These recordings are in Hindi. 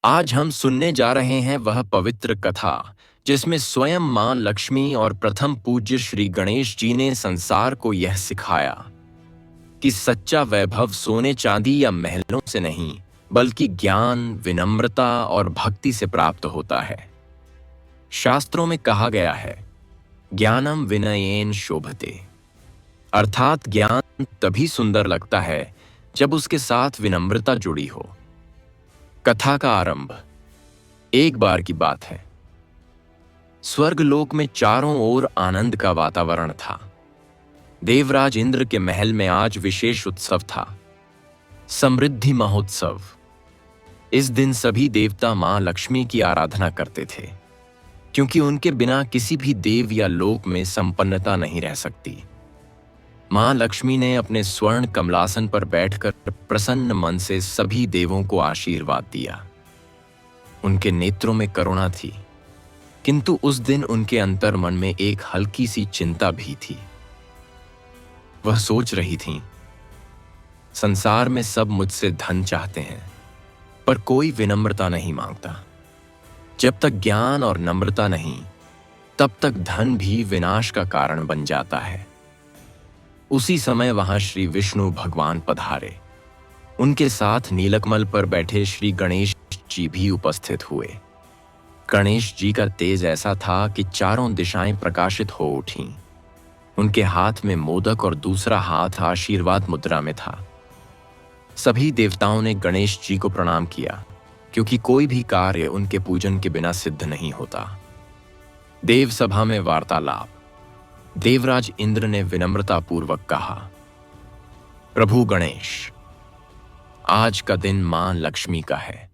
आज हम सुनने जा रहे हैं वह पवित्र कथा जिसमें स्वयं मां लक्ष्मी और प्रथम पूज्य श्री गणेश जी ने संसार को यह सिखाया कि सच्चा वैभव सोने चांदी या महलों से नहीं बल्कि ज्ञान, विनम्रता और भक्ति से प्राप्त होता है। शास्त्रों में कहा गया है, ज्ञानम विनयेन शोभते, अर्थात ज्ञान तभी सुंदर लगता है जब उसके साथ विनम्रता जुड़ी हो। कथा का आरंभ एक बार की बात है। स्वर्गलोक में चारों ओर आनंद का वातावरण था। देवराज इंद्र के महल में आज विशेष उत्सव था, समृद्धि महोत्सव। इस दिन सभी देवता मां लक्ष्मी की आराधना करते थे, क्योंकि उनके बिना किसी भी देव या लोक में संपन्नता नहीं रह सकती। मां लक्ष्मी ने अपने स्वर्ण कमलासन पर बैठकर प्रसन्न मन से सभी देवों को आशीर्वाद दिया। उनके नेत्रों में करुणा थी, किंतु उस दिन उनके अंतर मन में एक हल्की सी चिंता भी थी। वह सोच रही थीं, संसार में सब मुझसे धन चाहते हैं, पर कोई विनम्रता नहीं मांगता। जब तक ज्ञान और नम्रता नहीं, तब तक धन भी विनाश का कारण बन जाता है। उसी समय वहां श्री विष्णु भगवान पधारे। उनके साथ नीलकमल पर बैठे श्री गणेश जी भी उपस्थित हुए। गणेश जी का तेज ऐसा था कि चारों दिशाएं प्रकाशित हो उठीं। उनके हाथ में मोदक और दूसरा हाथ आशीर्वाद मुद्रा में था। सभी देवताओं ने गणेश जी को प्रणाम किया, क्योंकि कोई भी कार्य उनके पूजन के बिना सिद्ध नहीं होता। देव सभा में वार्तालाप। देवराज इंद्र ने विनम्रता पूर्वक कहा, प्रभु गणेश, आज का दिन मां लक्ष्मी का है।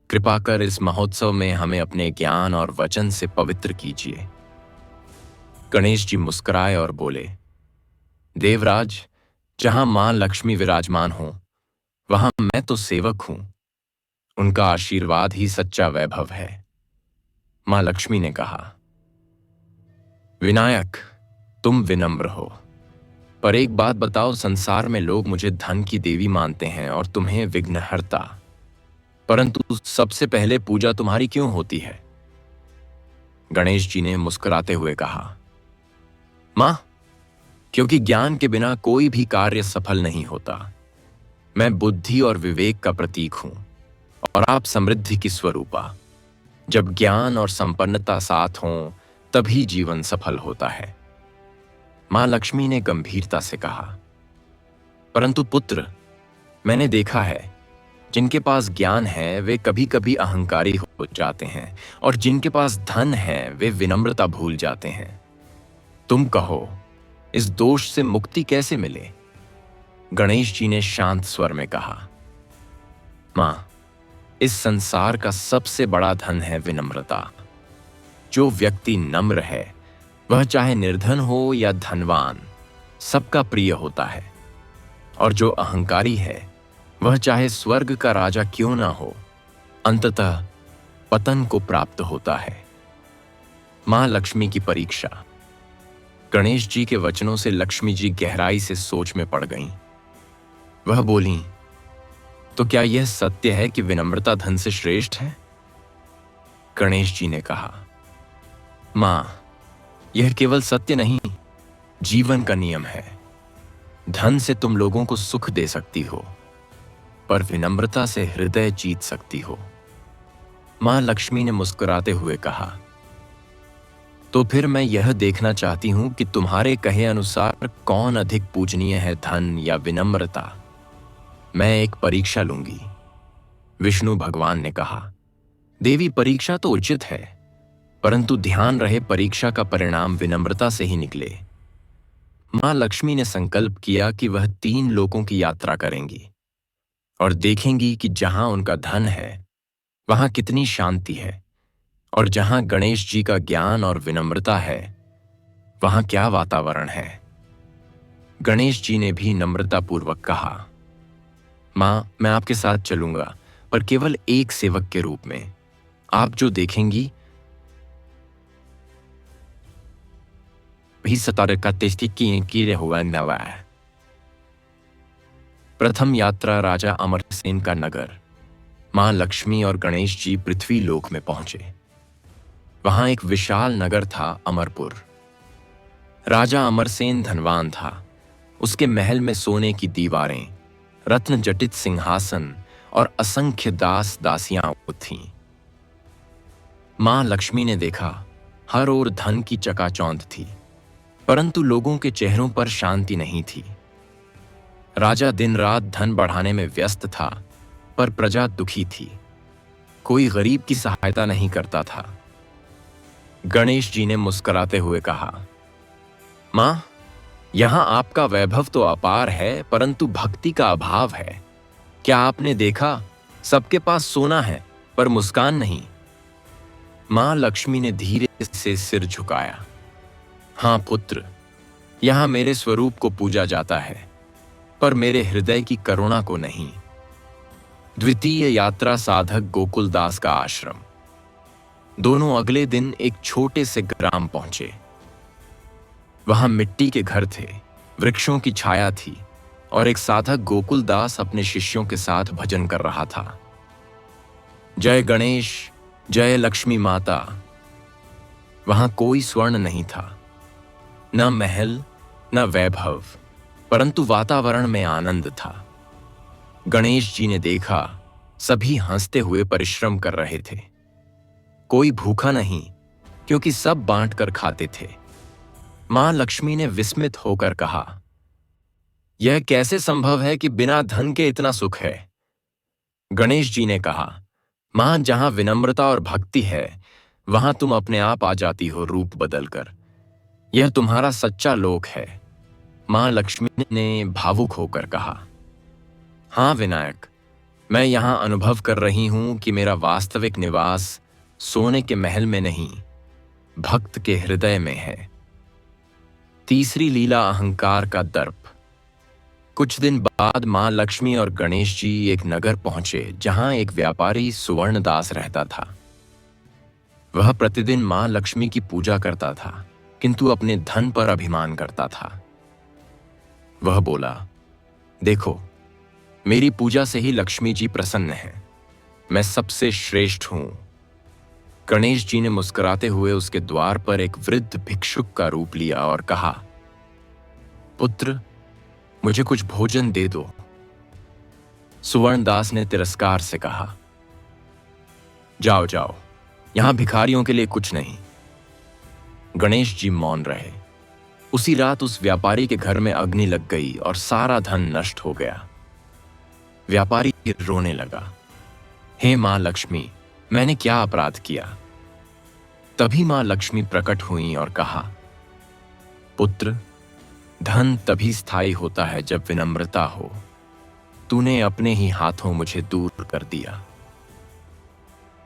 कृपा कर इस महोत्सव में हमें अपने ज्ञान और वचन से पवित्र कीजिए। गणेश जी मुस्कुराए और बोले, देवराज, जहां मां लक्ष्मी विराजमान हो, वहां मैं तो सेवक हूं। उनका आशीर्वाद ही सच्चा वैभव है। मां लक्ष्मी ने कहा, विनायक, तुम विनम्र हो, पर एक बात बताओ, संसार में लोग मुझे धन की देवी मानते हैं और तुम्हें विघ्नहर्ता, परंतु सबसे पहले पूजा तुम्हारी क्यों होती है? गणेश जी ने मुस्कुराते हुए कहा, मां, क्योंकि ज्ञान के बिना कोई भी कार्य सफल नहीं होता। मैं बुद्धि और विवेक का प्रतीक हूं और आप समृद्धि की स्वरूपा। जब ज्ञान और संपन्नता साथ हों, तभी जीवन सफल होता है। मां लक्ष्मी ने गंभीरता से कहा, परंतु पुत्र, मैंने देखा है, जिनके पास ज्ञान है वे कभी कभी अहंकारी हो जाते हैं, और जिनके पास धन है वे विनम्रता भूल जाते हैं। तुम कहो, इस दोष से मुक्ति कैसे मिले? गणेश जी ने शांत स्वर में कहा, मां, इस संसार का सबसे बड़ा धन है विनम्रता। जो व्यक्ति नम्र है, वह चाहे निर्धन हो या धनवान, सबका प्रिय होता है। और जो अहंकारी है, वह चाहे स्वर्ग का राजा क्यों ना हो, अंततः पतन को प्राप्त होता है। मां लक्ष्मी की परीक्षा। गणेश जी के वचनों से लक्ष्मी जी गहराई से सोच में पड़ गईं। वह बोलीं, तो क्या यह सत्य है कि विनम्रता धन से श्रेष्ठ है? गणेश जी ने कहा, मां, यह केवल सत्य नहीं, जीवन का नियम है। धन से तुम लोगों को सुख दे सकती हो, पर विनम्रता से हृदय जीत सकती हो। मां लक्ष्मी ने मुस्कुराते हुए कहा, तो फिर मैं यह देखना चाहती हूं कि तुम्हारे कहे अनुसार कौन अधिक पूजनीय है, धन या विनम्रता। मैं एक परीक्षा लूंगी। विष्णु भगवान ने कहा, देवी, परीक्षा तो उचित है, परंतु ध्यान रहे परीक्षा का परिणाम विनम्रता से ही निकले। मां लक्ष्मी ने संकल्प किया कि वह 3 लोकों की यात्रा करेंगी और देखेंगी कि जहां उनका धन है, वहां कितनी शांति है, और जहां गणेश जी का ज्ञान और विनम्रता है, वहां क्या वातावरण है। गणेश जी ने भी नम्रतापूर्वक कहा, मां, मैं आपके साथ चलूंगा, पर केवल एक सेवक के रूप में। आप जो देखेंगी हुआ। प्रथम यात्रा राजा अमरसेन का नगर। मां लक्ष्मी और गणेश जी पृथ्वी लोक में पहुंचे। वहां एक विशाल नगर था, अमरपुर। राजा अमरसेन धनवान था। उसके महल में सोने की दीवारें, रत्न जटित सिंहासन और असंख्य दास दासियां थीं। मां लक्ष्मी ने देखा, हर ओर धन की चकाचौंध थी, परंतु लोगों के चेहरों पर शांति नहीं थी। राजा दिन रात धन बढ़ाने में व्यस्त था, पर प्रजा दुखी थी। कोई गरीब की सहायता नहीं करता था। गणेश जी ने मुस्कुराते हुए कहा, मां, यहां आपका वैभव तो अपार है, परंतु भक्ति का अभाव है। क्या आपने देखा, सबके पास सोना है पर मुस्कान नहीं। मां लक्ष्मी ने धीरे से सिर झुकाया। हां पुत्र, यहां मेरे स्वरूप को पूजा जाता है, पर मेरे हृदय की करुणा को नहीं। द्वितीय यात्रा साधक गोकुलदास का आश्रम। दोनों अगले दिन एक छोटे से ग्राम पहुंचे। वहां मिट्टी के घर थे, वृक्षों की छाया थी और एक साधक गोकुलदास अपने शिष्यों के साथ भजन कर रहा था। जय गणेश, जय लक्ष्मी माता। वहां कोई स्वर्ण नहीं था, न महल न वैभव, परंतु वातावरण में आनंद था। गणेश जी ने देखा, सभी हंसते हुए परिश्रम कर रहे थे। कोई भूखा नहीं, क्योंकि सब बांटकर खाते थे। मां लक्ष्मी ने विस्मित होकर कहा, यह कैसे संभव है कि बिना धन के इतना सुख है। गणेश जी ने कहा, मां, जहां विनम्रता और भक्ति है, वहां तुम अपने आप आ जाती हो रूप बदलकर। यह तुम्हारा सच्चा लोक है। मां लक्ष्मी ने भावुक होकर कहा, हां विनायक, मैं यहां अनुभव कर रही हूं कि मेरा वास्तविक निवास सोने के महल में नहीं, भक्त के हृदय में है। तीसरी लीला, अहंकार का दर्प। कुछ दिन बाद मां लक्ष्मी और गणेश जी एक नगर पहुंचे जहां एक व्यापारी सुवर्णदास रहता था। वह प्रतिदिन मां लक्ष्मी की पूजा करता था, किंतु अपने धन पर अभिमान करता था। वह बोला, देखो, मेरी पूजा से ही लक्ष्मी जी प्रसन्न हैं। मैं सबसे श्रेष्ठ हूं। गणेश जी ने मुस्कुराते हुए उसके द्वार पर एक वृद्ध भिक्षुक का रूप लिया और कहा, पुत्र, मुझे कुछ भोजन दे दो। सुवर्णदास ने तिरस्कार से कहा, जाओ जाओ, यहां भिखारियों के लिए कुछ नहीं। गणेश जी मौन रहे। उसी रात उस व्यापारी के घर में अग्नि लग गई और सारा धन नष्ट हो गया। व्यापारी रोने लगा, हे मां लक्ष्मी, मैंने क्या अपराध किया। तभी मां लक्ष्मी प्रकट हुई और कहा, पुत्र, धन तभी स्थायी होता है जब विनम्रता हो। तूने अपने ही हाथों मुझे दूर कर दिया।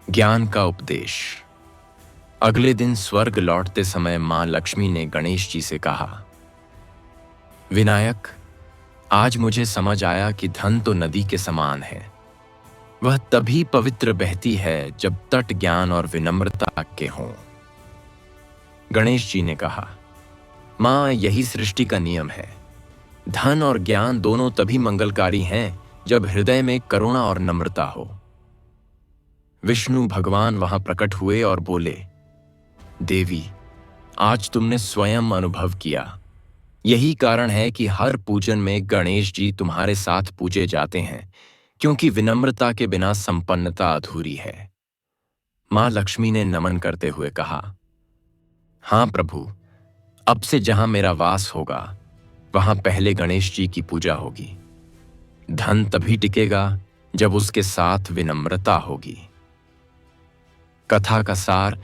ज्ञान का उपदेश। अगले दिन स्वर्ग लौटते समय मां लक्ष्मी ने गणेश जी से कहा, विनायक, आज मुझे समझ आया कि धन तो नदी के समान है। वह तभी पवित्र बहती है जब तट ज्ञान और विनम्रता के हों। गणेश जी ने कहा, मां, यही सृष्टि का नियम है। धन और ज्ञान दोनों तभी मंगलकारी हैं जब हृदय में करुणा और नम्रता हो। विष्णु भगवान वहां प्रकट हुए और बोले, देवी, आज तुमने स्वयं अनुभव किया। यही कारण है कि हर पूजन में गणेश जी तुम्हारे साथ पूजे जाते हैं, क्योंकि विनम्रता के बिना संपन्नता अधूरी है। मां लक्ष्मी ने नमन करते हुए कहा, हां प्रभु, अब से जहां मेरा वास होगा, वहां पहले गणेश जी की पूजा होगी। धन तभी टिकेगा जब उसके साथ विनम्रता होगी। कथा का सार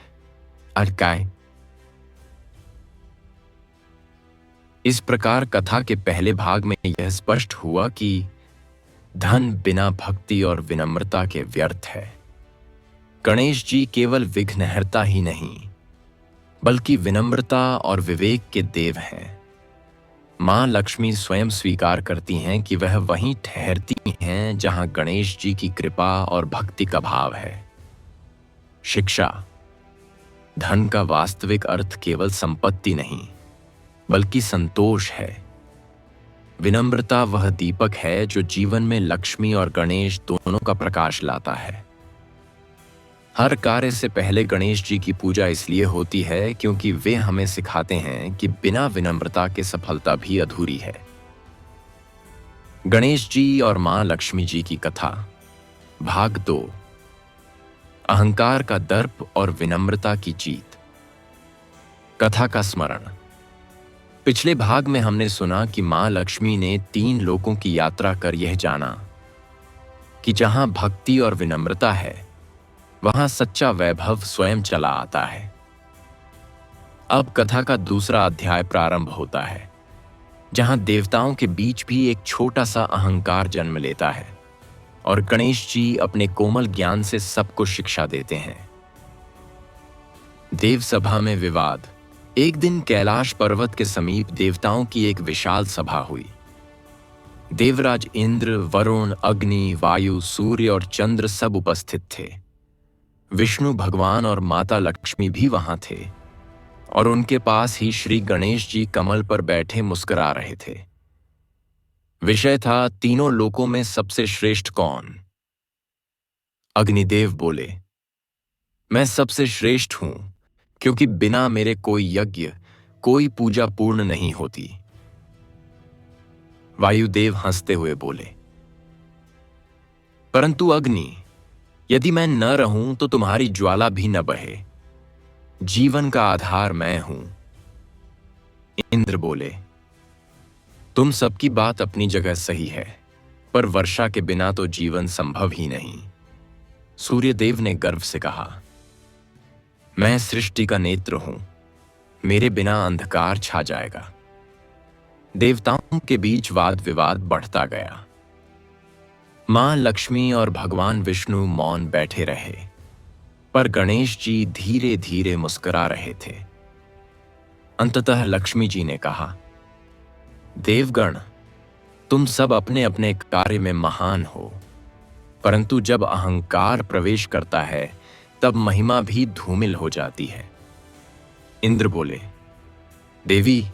अटकाए। इस प्रकार कथा के पहले भाग में यह स्पष्ट हुआ कि धन बिना भक्ति और विनम्रता के व्यर्थ है। गणेश जी केवल विघ्नहर्ता ही नहीं, बल्कि विनम्रता और विवेक के देव हैं। मां लक्ष्मी स्वयं स्वीकार करती हैं कि वह वहीं ठहरती हैं जहां गणेश जी की कृपा और भक्ति का भाव है। शिक्षा। धन का वास्तविक अर्थ केवल संपत्ति नहीं, बल्कि संतोष है। विनम्रता वह दीपक है जो जीवन में लक्ष्मी और गणेश दोनों का प्रकाश लाता है। हर कार्य से पहले गणेश जी की पूजा इसलिए होती है क्योंकि वे हमें सिखाते हैं कि बिना विनम्रता के सफलता भी अधूरी है। गणेश जी और मां लक्ष्मी जी की कथा, भाग 2। अहंकार का दर्प और विनम्रता की जीत। कथा का स्मरण। पिछले भाग में हमने सुना कि मां लक्ष्मी ने 3 लोकों की यात्रा कर यह जाना कि जहां भक्ति और विनम्रता है वहां सच्चा वैभव स्वयं चला आता है। अब कथा का दूसरा अध्याय प्रारंभ होता है, जहां देवताओं के बीच भी एक छोटा सा अहंकार जन्म लेता है और गणेश जी अपने कोमल ज्ञान से सबको शिक्षा देते हैं। देव सभा में विवाद। एक दिन कैलाश पर्वत के समीप देवताओं की एक विशाल सभा हुई। देवराज इंद्र, वरुण, अग्नि, वायु, सूर्य और चंद्र सब उपस्थित थे। विष्णु भगवान और माता लक्ष्मी भी वहां थे और उनके पास ही श्री गणेश जी कमल पर बैठे मुस्कुरा रहे थे। विषय था, तीनों लोकों में सबसे श्रेष्ठ कौन? अग्निदेव बोले, मैं सबसे श्रेष्ठ हूं, क्योंकि बिना मेरे कोई यज्ञ, कोई पूजा पूर्ण नहीं होती। वायुदेव हंसते हुए बोले, परंतु अग्नि, यदि मैं न रहूं तो तुम्हारी ज्वाला भी न बहे। जीवन का आधार मैं हूं। इंद्र बोले, तुम सबकी बात अपनी जगह सही है, पर वर्षा के बिना तो जीवन संभव ही नहीं। सूर्यदेव ने गर्व से कहा, मैं सृष्टि का नेत्र हूं, मेरे बिना अंधकार छा जाएगा। देवताओं के बीच वाद विवाद बढ़ता गया। मां लक्ष्मी और भगवान विष्णु मौन बैठे रहे, पर गणेश जी धीरे धीरे मुस्कुरा रहे थे। अंततः लक्ष्मी जी ने कहा, देवगण, तुम सब अपने अपने कार्य में महान हो, परंतु जब अहंकार प्रवेश करता है तब महिमा भी धूमिल हो जाती है। इंद्र बोले, देवी,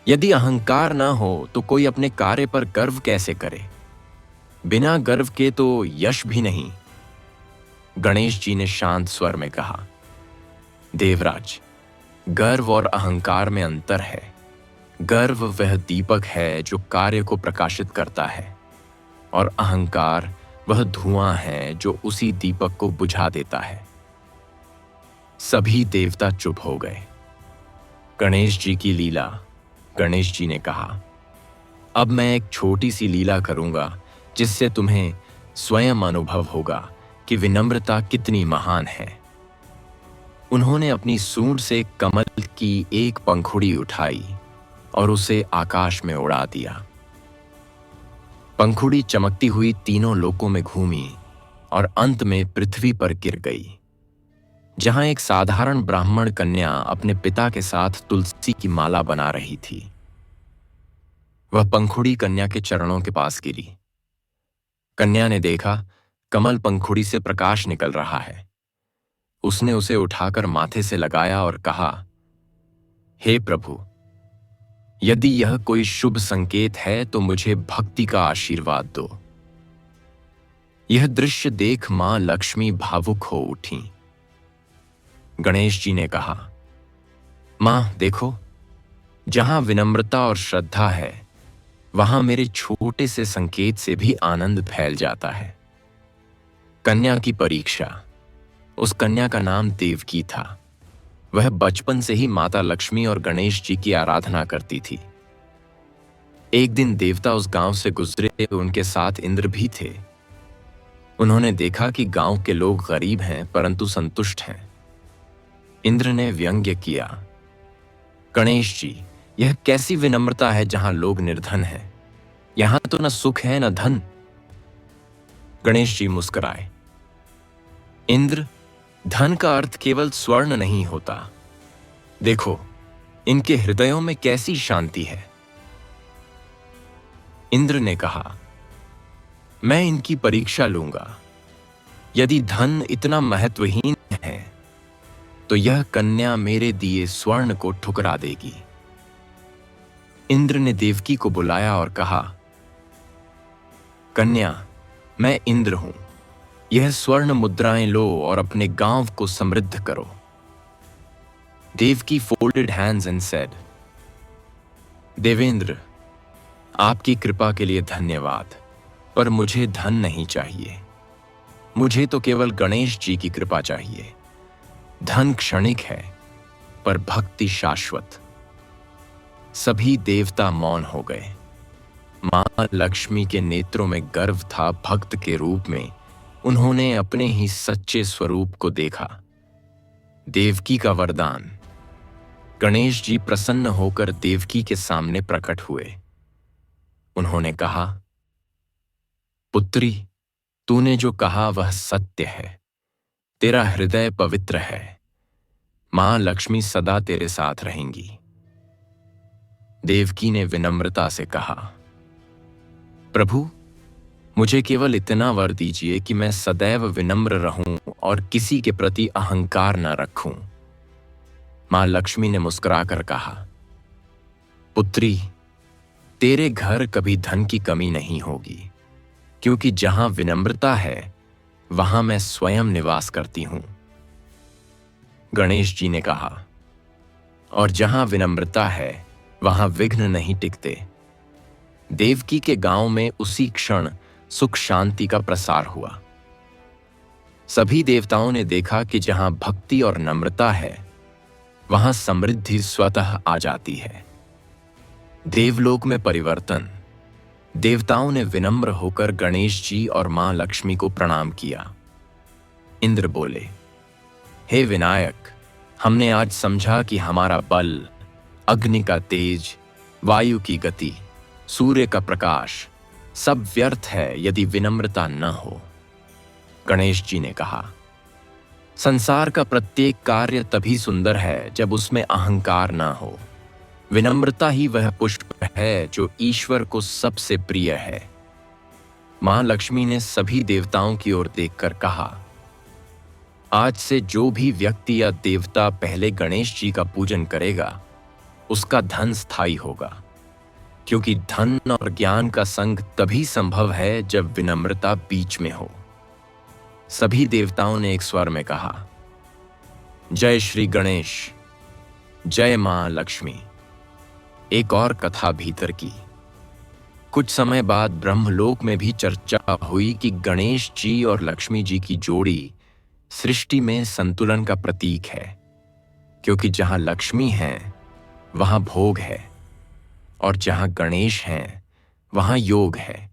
यदि अहंकार ना हो तो कोई अपने कार्य पर गर्व कैसे करे? बिना गर्व के तो यश भी नहीं। गणेश जी ने शांत स्वर में कहा, देवराज, गर्व और अहंकार में अंतर है। गर्व वह दीपक है जो कार्य को प्रकाशित करता है, और अहंकार वह धुआं है जो उसी दीपक को बुझा देता है। सभी देवता चुप हो गए। गणेश जी की लीला। गणेश जी ने कहा, अब मैं एक छोटी सी लीला करूंगा जिससे तुम्हें स्वयं अनुभव होगा कि विनम्रता कितनी महान है। उन्होंने अपनी सूंड से कमल की एक पंखुड़ी उठाई और उसे आकाश में उड़ा दिया। पंखुड़ी चमकती हुई तीनों लोकों में घूमी और अंत में पृथ्वी पर गिर गई, जहां एक साधारण ब्राह्मण कन्या अपने पिता के साथ तुलसी की माला बना रही थी। वह पंखुड़ी कन्या के चरणों के पास गिरी। कन्या ने देखा कमल पंखुड़ी से प्रकाश निकल रहा है। उसने उसे उठाकर माथे से लगाया और कहा, हे प्रभु, यदि यह कोई शुभ संकेत है तो मुझे भक्ति का आशीर्वाद दो। यह दृश्य देख मां लक्ष्मी भावुक हो उठी। गणेश जी ने कहा, मां देखो, जहां विनम्रता और श्रद्धा है वहां मेरे छोटे से संकेत से भी आनंद फैल जाता है। कन्या की परीक्षा। उस कन्या का नाम देवकी था। वह बचपन से ही माता लक्ष्मी और गणेश जी की आराधना करती थी। एक दिन देवता उस गांव से गुजरे, उनके साथ इंद्र भी थे। उन्होंने देखा कि गांव के लोग गरीब हैं परंतु संतुष्ट हैं। इंद्र ने व्यंग्य किया, गणेश जी, यह कैसी विनम्रता है जहां लोग निर्धन हैं? यहां तो न सुख है न धन। गणेश जी मुस्कुराए, इंद्र, धन का अर्थ केवल स्वर्ण नहीं होता। देखो, इनके हृदयों में कैसी शांति है। इंद्र ने कहा, मैं इनकी परीक्षा लूंगा। यदि धन इतना महत्वहीन है तो यह कन्या मेरे दिए स्वर्ण को ठुकरा देगी। इंद्र ने देवकी को बुलाया और कहा, कन्या, मैं इंद्र हूं। यह स्वर्ण मुद्राएं लो और अपने गांव को समृद्ध करो। Devaki folded hands and said, Devendra, आपकी कृपा के लिए धन्यवाद, पर मुझे धन नहीं चाहिए। मुझे तो केवल गणेश जी की कृपा चाहिए। धन क्षणिक है, पर भक्ति शाश्वत। सभी देवता मौन हो गए। मां लक्ष्मी के नेत्रों में गर्व था। भक्त के रूप में उन्होंने अपने ही सच्चे स्वरूप को देखा। देवकी का वरदान। गणेश जी प्रसन्न होकर देवकी के सामने प्रकट हुए। उन्होंने कहा, पुत्री, तूने जो कहा वह सत्य है। तेरा हृदय पवित्र है। मां लक्ष्मी सदा तेरे साथ रहेंगी। देवकी ने विनम्रता से कहा, प्रभु, मुझे केवल इतना वर दीजिए कि मैं सदैव विनम्र रहूं और किसी के प्रति अहंकार न रखूं। मां लक्ष्मी ने मुस्कुराकर कहा, पुत्री, तेरे घर कभी धन की कमी नहीं होगी, क्योंकि जहां विनम्रता है वहां मैं स्वयं निवास करती हूं। गणेश जी ने कहा, और जहां विनम्रता है वहां विघ्न नहीं टिकते। देवकी के गांव में उसी क्षण सुख शांति का प्रसार हुआ। सभी देवताओं ने देखा कि जहां भक्ति और नम्रता है वहां समृद्धि स्वतः आ जाती है। देवलोक में परिवर्तन। देवताओं ने विनम्र होकर गणेश जी और मां लक्ष्मी को प्रणाम किया। इंद्र बोले, हे विनायक, हमने आज समझा कि हमारा बल, अग्नि का तेज, वायु की गति, सूर्य का प्रकाश सब व्यर्थ है यदि विनम्रता न हो। गणेश जी ने कहा, संसार का प्रत्येक कार्य तभी सुंदर है जब उसमें अहंकार न हो। विनम्रता ही वह पुष्प है जो ईश्वर को सबसे प्रिय है। मां लक्ष्मी ने सभी देवताओं की ओर देखकर कहा, आज से जो भी व्यक्ति या देवता पहले गणेश जी का पूजन करेगा उसका धन स्थायी होगा, क्योंकि धन और ज्ञान का संग तभी संभव है जब विनम्रता बीच में हो। सभी देवताओं ने एक स्वर में कहा, जय श्री गणेश, जय मां लक्ष्मी। एक और कथा भीतर की। कुछ समय बाद ब्रह्मलोक में भी चर्चा हुई कि गणेश जी और लक्ष्मी जी की जोड़ी सृष्टि में संतुलन का प्रतीक है, क्योंकि जहां लक्ष्मी है वहां भोग है और जहां गणेश हैं वहां योग है।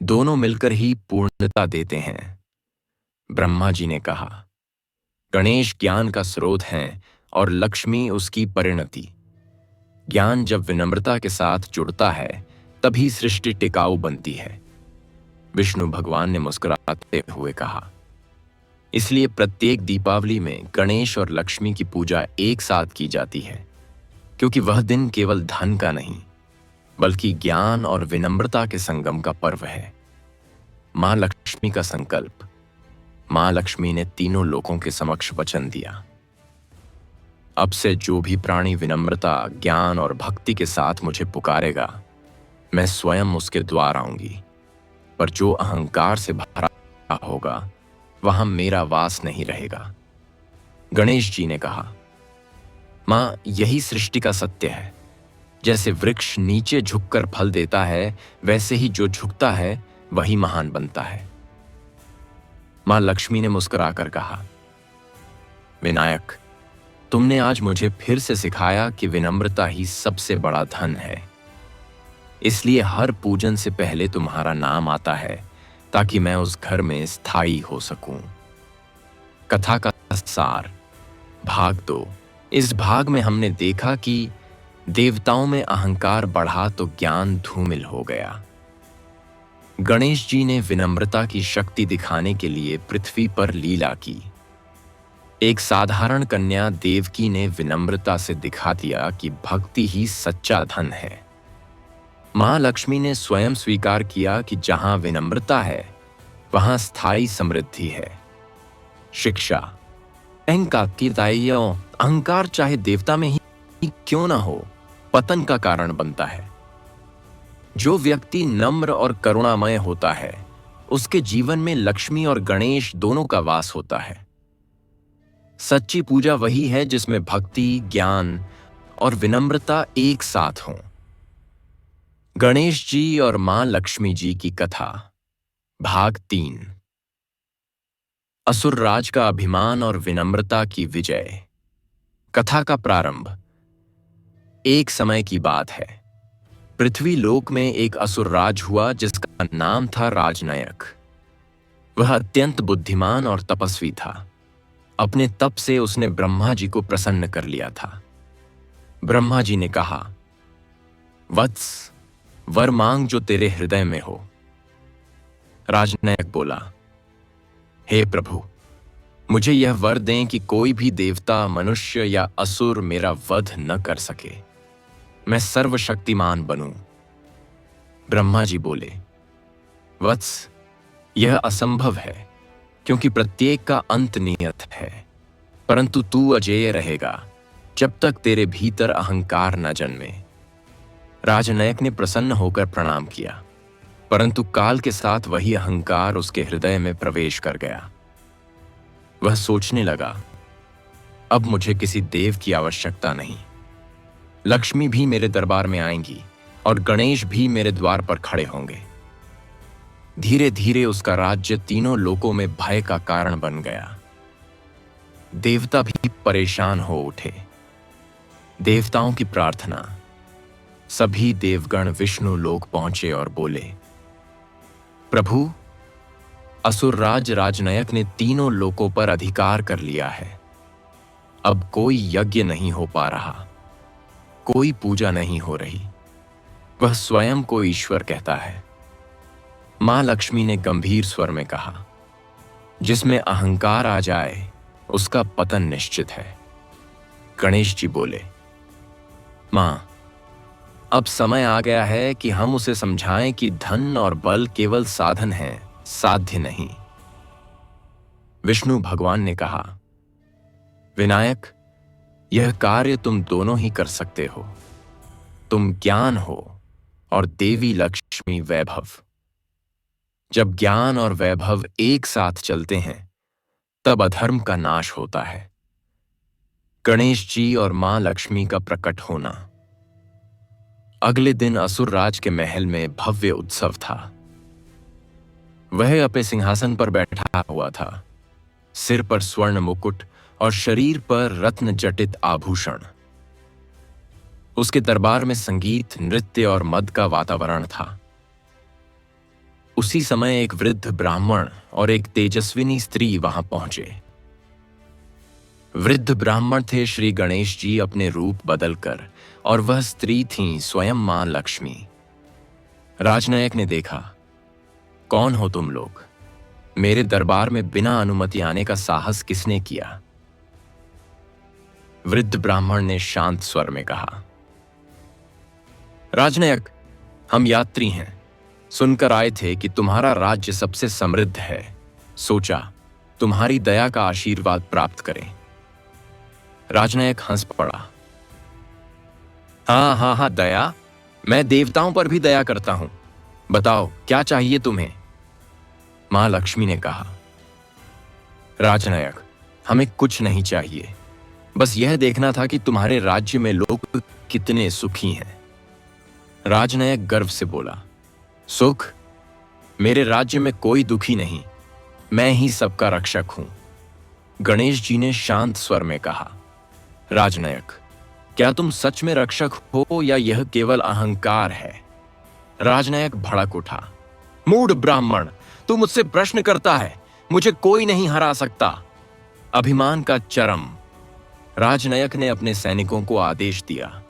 दोनों मिलकर ही पूर्णता देते हैं। ब्रह्मा जी ने कहा, गणेश ज्ञान का स्रोत हैं और लक्ष्मी उसकी परिणति। ज्ञान जब विनम्रता के साथ जुड़ता है तभी सृष्टि टिकाऊ बनती है। विष्णु भगवान ने मुस्कुराते हुए कहा, इसलिए प्रत्येक दीपावली में गणेश और लक्ष्मी की पूजा एक साथ की जाती है, क्योंकि वह दिन केवल धन का नहीं बल्कि ज्ञान और विनम्रता के संगम का पर्व है। मां लक्ष्मी का संकल्प। मां लक्ष्मी ने तीनों लोकों के समक्ष वचन दिया, अब से जो भी प्राणी विनम्रता, ज्ञान और भक्ति के साथ मुझे पुकारेगा मैं स्वयं उसके द्वार आऊंगी, पर जो अहंकार से भरा होगा वहां मेरा वास नहीं रहेगा। गणेश जी ने कहा, मां, यही सृष्टि का सत्य है। जैसे वृक्ष नीचे झुककर फल देता है, वैसे ही जो झुकता है वही महान बनता है। मां लक्ष्मी ने मुस्कुराकर कहा, विनायक, तुमने आज मुझे फिर से सिखाया कि विनम्रता ही सबसे बड़ा धन है। इसलिए हर पूजन से पहले तुम्हारा नाम आता है ताकि मैं उस घर में स्थायी हो सकूं। कथा का सार, भाग 2। इस भाग में हमने देखा कि देवताओं में अहंकार बढ़ा तो ज्ञान धूमिल हो गया। गणेश जी ने विनम्रता की शक्ति दिखाने के लिए पृथ्वी पर लीला की। एक साधारण कन्या देवकी ने विनम्रता से दिखा दिया कि भक्ति ही सच्चा धन है। मां लक्ष्मी ने स्वयं स्वीकार किया कि जहां विनम्रता है वहां स्थायी समृद्धि है। शिक्षा। अहंकार चाहे देवता में ही क्यों ना हो, पतन का कारण बनता है। जो व्यक्ति नम्र और करुणामय होता है उसके जीवन में लक्ष्मी और गणेश दोनों का वास होता है। सच्ची पूजा वही है जिसमें भक्ति, ज्ञान और विनम्रता एक साथ हों। गणेश जी और मां लक्ष्मी जी की कथा, भाग 3। असुरराज का अभिमान और विनम्रता की विजय। कथा का प्रारंभ। एक समय की बात है। पृथ्वी लोक में एक असुरराज हुआ जिसका नाम था राजनयक। वह अत्यंत बुद्धिमान और तपस्वी था। अपने तप से उसने ब्रह्मा जी को प्रसन्न कर लिया था। ब्रह्मा जी ने कहा, वत्स, वर मांग जो तेरे हृदय में हो। राजनयक बोला, हे प्रभु, मुझे यह वर दें कि कोई भी देवता, मनुष्य या असुर मेरा वध न कर सके। मैं सर्वशक्तिमान बनूं। ब्रह्मा जी बोले, वत्स, यह असंभव है क्योंकि प्रत्येक का अंत नियत है। परंतु तू अजेय रहेगा जब तक तेरे भीतर अहंकार न जन्मे। राजनयक ने प्रसन्न होकर प्रणाम किया, परंतु काल के साथ वही अहंकार उसके हृदय में प्रवेश कर गया। वह सोचने लगा, अब मुझे किसी देव की आवश्यकता नहीं। लक्ष्मी भी मेरे दरबार में आएंगी और गणेश भी मेरे द्वार पर खड़े होंगे। धीरे धीरे उसका राज्य तीनों लोकों में भय का कारण बन गया। देवता भी परेशान हो उठे। देवताओं की प्रार्थना। सभी देवगण विष्णु लोक पहुंचे और बोले, प्रभु, असुरराज राजनयक ने तीनों लोकों पर अधिकार कर लिया है। अब कोई यज्ञ नहीं हो पा रहा, कोई पूजा नहीं हो रही। वह स्वयं को ईश्वर कहता है। मां लक्ष्मी ने गंभीर स्वर में कहा, जिसमें अहंकार आ जाए उसका पतन निश्चित है। गणेश जी बोले, मां, अब समय आ गया है कि हम उसे समझाएं कि धन और बल केवल साधन हैं, साध्य नहीं। विष्णु भगवान ने कहा, विनायक, यह कार्य तुम दोनों ही कर सकते हो। तुम ज्ञान हो और देवी लक्ष्मी वैभव। जब ज्ञान और वैभव एक साथ चलते हैं तब अधर्म का नाश होता है। गणेश जी और मां लक्ष्मी का प्रकट होना। अगले दिन असुरराज के महल में भव्य उत्सव था। वह अपने सिंहासन पर बैठा हुआ था, सिर पर स्वर्ण मुकुट और शरीर पर रत्न जटित आभूषण। उसके दरबार में संगीत, नृत्य और मद का वातावरण था। उसी समय एक वृद्ध ब्राह्मण और एक तेजस्विनी स्त्री वहां पहुंचे। वृद्ध ब्राह्मण थे श्री गणेश जी अपने रूप बदलकर, और वह स्त्री थीं स्वयं मां लक्ष्मी। राजनयक ने देखा, कौन हो तुम लोग? मेरे दरबार में बिना अनुमति आने का साहस किसने किया? वृद्ध ब्राह्मण ने शांत स्वर में कहा, राजनयक, हम यात्री हैं। सुनकर आए थे कि तुम्हारा राज्य सबसे समृद्ध है। सोचा तुम्हारी दया का आशीर्वाद प्राप्त करें। राजनयक हंस पड़ा। हाँ हाँ हाँ, दया? मैं देवताओं पर भी दया करता हूं। बताओ क्या चाहिए तुम्हें? मां लक्ष्मी ने कहा, राजनयक, हमें कुछ नहीं चाहिए। बस यह देखना था कि तुम्हारे राज्य में लोग कितने सुखी हैं। राजनयक गर्व से बोला, सुख? मेरे राज्य में कोई दुखी नहीं। मैं ही सबका रक्षक हूं। गणेश जी ने शांत स्वर में कहा, राजनयक, क्या तुम सच में रक्षक हो या यह केवल अहंकार है? राजनयक भड़क उठा, मूढ़ ब्राह्मण, तू मुझसे प्रश्न करता है। मुझे कोई नहीं हरा सकता। अभिमान का चरम। राजनयक ने अपने सैनिकों को आदेश दिया,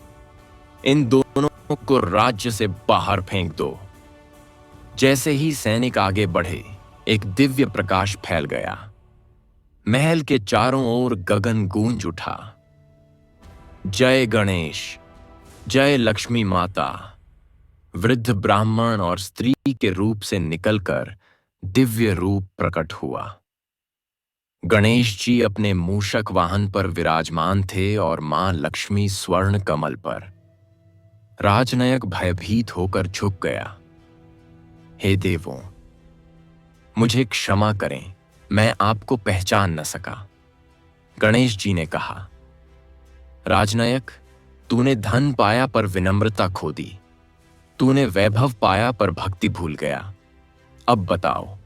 इन दोनों को राज्य से बाहर फेंक दो। जैसे ही सैनिक आगे बढ़े, एक दिव्य प्रकाश फैल गया। महल के चारों ओर गगन गूंज उठा। जय गणेश, जय लक्ष्मी माता। वृद्ध ब्राह्मण और स्त्री के रूप से निकलकर दिव्य रूप प्रकट हुआ। गणेश जी अपने मूषक वाहन पर विराजमान थे और मां लक्ष्मी स्वर्ण कमल पर। राजनयक भयभीत होकर झुक गया। हे देवों, मुझे क्षमा करें, मैं आपको पहचान न सका। गणेश जी ने कहा, राजनयक, तूने धन पाया पर विनम्रता खो दी। तूने वैभव पाया पर भक्ति भूल गया। अब बताओ,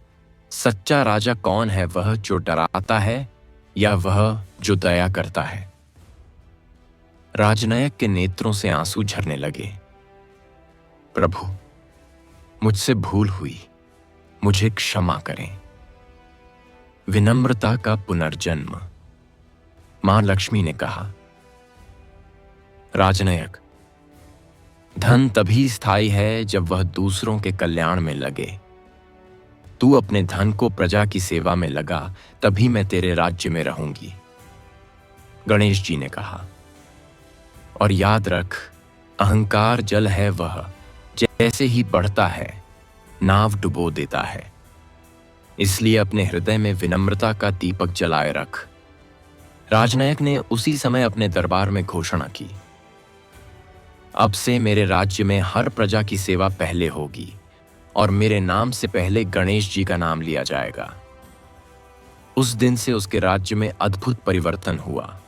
सच्चा राजा कौन है, वह जो डराता है या वह जो दया करता है? राजनयक के नेत्रों से आंसू झरने लगे। प्रभु, मुझसे भूल हुई, मुझे क्षमा करें। विनम्रता का पुनर्जन्म। मां लक्ष्मी ने कहा, राजनयक, धन तभी स्थायी है जब वह दूसरों के कल्याण में लगे। तू अपने धन को प्रजा की सेवा में लगा, तभी मैं तेरे राज्य में रहूंगी। गणेश जी ने कहा, और याद रख, अहंकार जल है, वह जैसे ही बढ़ता है नाव डुबो देता है। इसलिए अपने हृदय में विनम्रता का दीपक जलाए रख। राजनयक ने उसी समय अपने दरबार में घोषणा की, अब से मेरे राज्य में हर प्रजा की सेवा पहले होगी और मेरे नाम से पहले गणेश जी का नाम लिया जाएगा। उस दिन से उसके राज्य में अद्भुत परिवर्तन हुआ।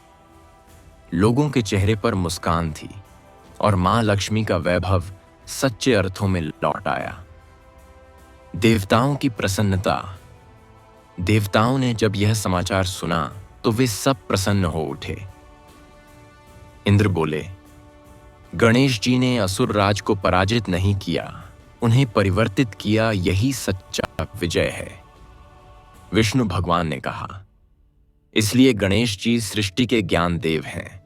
लोगों के चेहरे पर मुस्कान थी और मां लक्ष्मी का वैभव सच्चे अर्थों में लौट आया। देवताओं की प्रसन्नता। देवताओं ने जब यह समाचार सुना तो वे सब प्रसन्न हो उठे। इंद्र बोले, गणेश जी ने असुर राज को पराजित नहीं किया, उन्हें परिवर्तित किया, यही सच्चा विजय है। विष्णु भगवान ने कहा, इसलिए गणेश जी सृष्टि के ज्ञान देव हैं।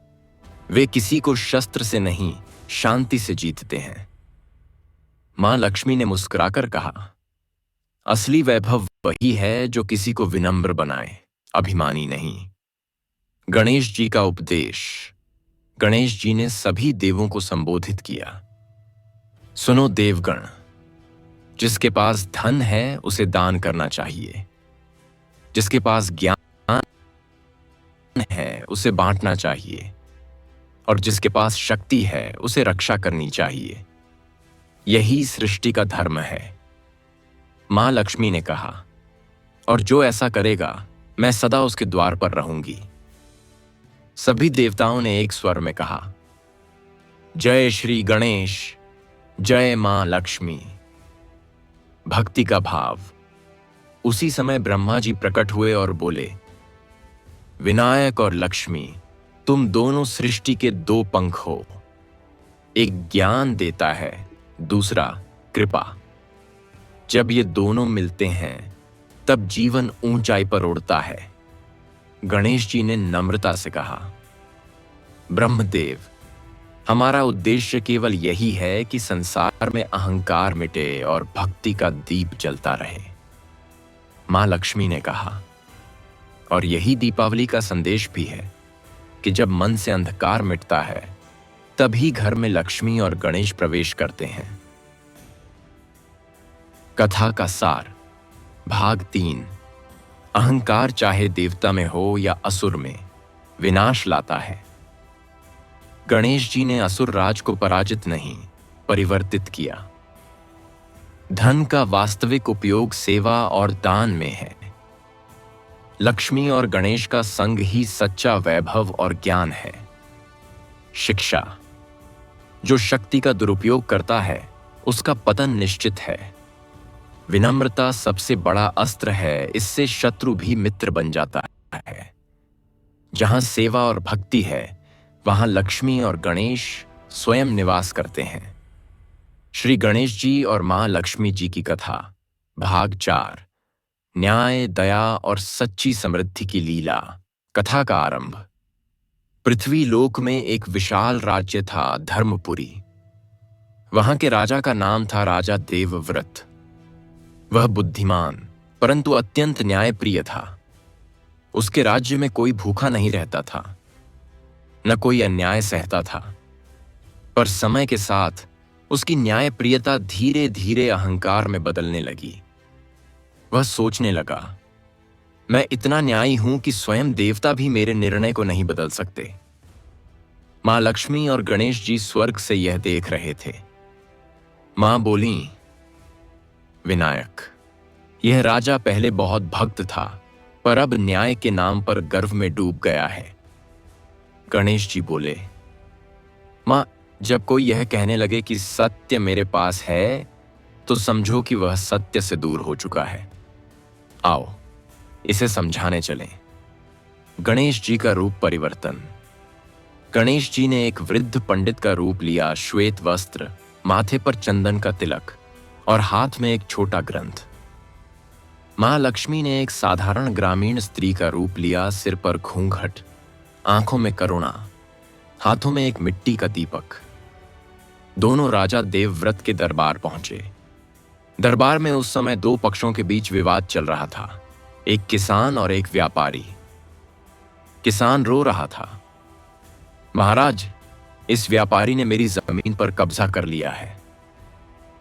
वे किसी को शस्त्र से नहीं, शांति से जीतते हैं। मां लक्ष्मी ने मुस्कुराकर कहा, असली वैभव वही है जो किसी को विनम्र बनाए, अभिमानी नहीं। गणेश जी का उपदेश। गणेश जी ने सभी देवों को संबोधित किया, सुनो देवगण, जिसके पास धन है उसे दान करना चाहिए, जिसके पास ज्ञान है उसे बांटना चाहिए, और जिसके पास शक्ति है उसे रक्षा करनी चाहिए। यही सृष्टि का धर्म है। मां लक्ष्मी ने कहा, और जो ऐसा करेगा मैं सदा उसके द्वार पर रहूंगी। सभी देवताओं ने एक स्वर में कहा, जय श्री गणेश, जय मां लक्ष्मी। भक्ति का भाव। उसी समय ब्रह्मा जी प्रकट हुए और बोले, विनायक और लक्ष्मी, तुम दोनों सृष्टि के दो पंख हो। एक ज्ञान देता है, दूसरा कृपा। जब ये दोनों मिलते हैं तब जीवन ऊंचाई पर उड़ता है। गणेश जी ने नम्रता से कहा, ब्रह्मदेव, हमारा उद्देश्य केवल यही है कि संसार में अहंकार मिटे और भक्ति का दीप जलता रहे। मां लक्ष्मी ने कहा, और यही दीपावली का संदेश भी है कि जब मन से अंधकार मिटता है तभी घर में लक्ष्मी और गणेश प्रवेश करते हैं। कथा का सार। भाग 3। अहंकार चाहे देवता में हो या असुर में, विनाश लाता है। गणेश जी ने असुर राज को पराजित नहीं, परिवर्तित किया। धन का वास्तविक उपयोग सेवा और दान में है। लक्ष्मी और गणेश का संग ही सच्चा वैभव और ज्ञान है। शिक्षा। जो शक्ति का दुरुपयोग करता है उसका पतन निश्चित है। विनम्रता सबसे बड़ा अस्त्र है, इससे शत्रु भी मित्र बन जाता है। जहां सेवा और भक्ति है वहां लक्ष्मी और गणेश स्वयं निवास करते हैं। श्री गणेश जी और मां लक्ष्मी जी की कथा। भाग 4। न्याय, दया और सच्ची समृद्धि की लीला। कथा का आरंभ। पृथ्वी लोक में एक विशाल राज्य था, धर्मपुरी। वहां के राजा का नाम था राजा देवव्रत। वह बुद्धिमान परंतु अत्यंत न्यायप्रिय था। उसके राज्य में कोई भूखा नहीं रहता था, न कोई अन्याय सहता था। पर समय के साथ उसकी न्यायप्रियता धीरे धीरे अहंकार में बदलने लगी। वह सोचने लगा, मैं इतना न्यायी हूं कि स्वयं देवता भी मेरे निर्णय को नहीं बदल सकते। मां लक्ष्मी और गणेश जी स्वर्ग से यह देख रहे थे। मां बोली, विनायक, यह राजा पहले बहुत भक्त था, पर अब न्याय के नाम पर गर्व में डूब गया है। गणेश जी बोले, मां, जब कोई यह कहने लगे कि सत्य मेरे पास है, तो समझो कि वह सत्य से दूर हो चुका है। आओ, इसे समझाने चलें। गणेश जी का रूप परिवर्तन। गणेश जी ने एक वृद्ध पंडित का रूप लिया, श्वेत वस्त्र, माथे पर चंदन का तिलक और हाथ में एक छोटा ग्रंथ। मां लक्ष्मी ने एक साधारण ग्रामीण स्त्री का रूप लिया, सिर पर घूंघट, आंखों में करुणा, हाथों में एक मिट्टी का दीपक। दोनों राजा देवव्रत के दरबार पहुंचे। दरबार में उस समय दो पक्षों के बीच विवाद चल रहा था, एक किसान और एक व्यापारी। किसान रो रहा था, महाराज, इस व्यापारी ने मेरी जमीन पर कब्जा कर लिया है।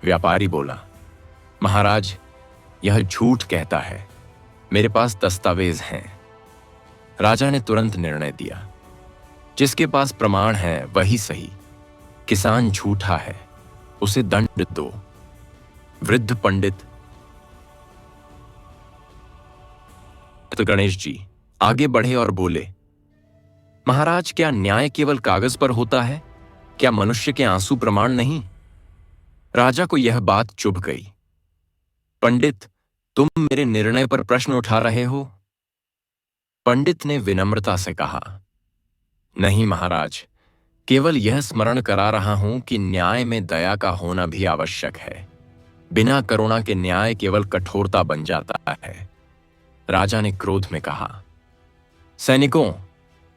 व्यापारी बोला, महाराज, यह झूठ कहता है, मेरे पास दस्तावेज हैं। राजा ने तुरंत निर्णय दिया, जिसके पास प्रमाण है वही सही। किसान झूठा है, उसे दंड दो। वृद्ध पंडित तो गणेश जी आगे बढ़े और बोले, महाराज, क्या न्याय केवल कागज पर होता है? क्या मनुष्य के आंसू प्रमाण नहीं? राजा को यह बात चुभ गई। पंडित, तुम मेरे निर्णय पर प्रश्न उठा रहे हो? पंडित ने विनम्रता से कहा, नहीं महाराज, केवल यह स्मरण करा रहा हूं कि न्याय में दया का होना भी आवश्यक है। बिना करुणा के न्याय केवल कठोरता बन जाता है। राजा ने क्रोध में कहा, सैनिकों,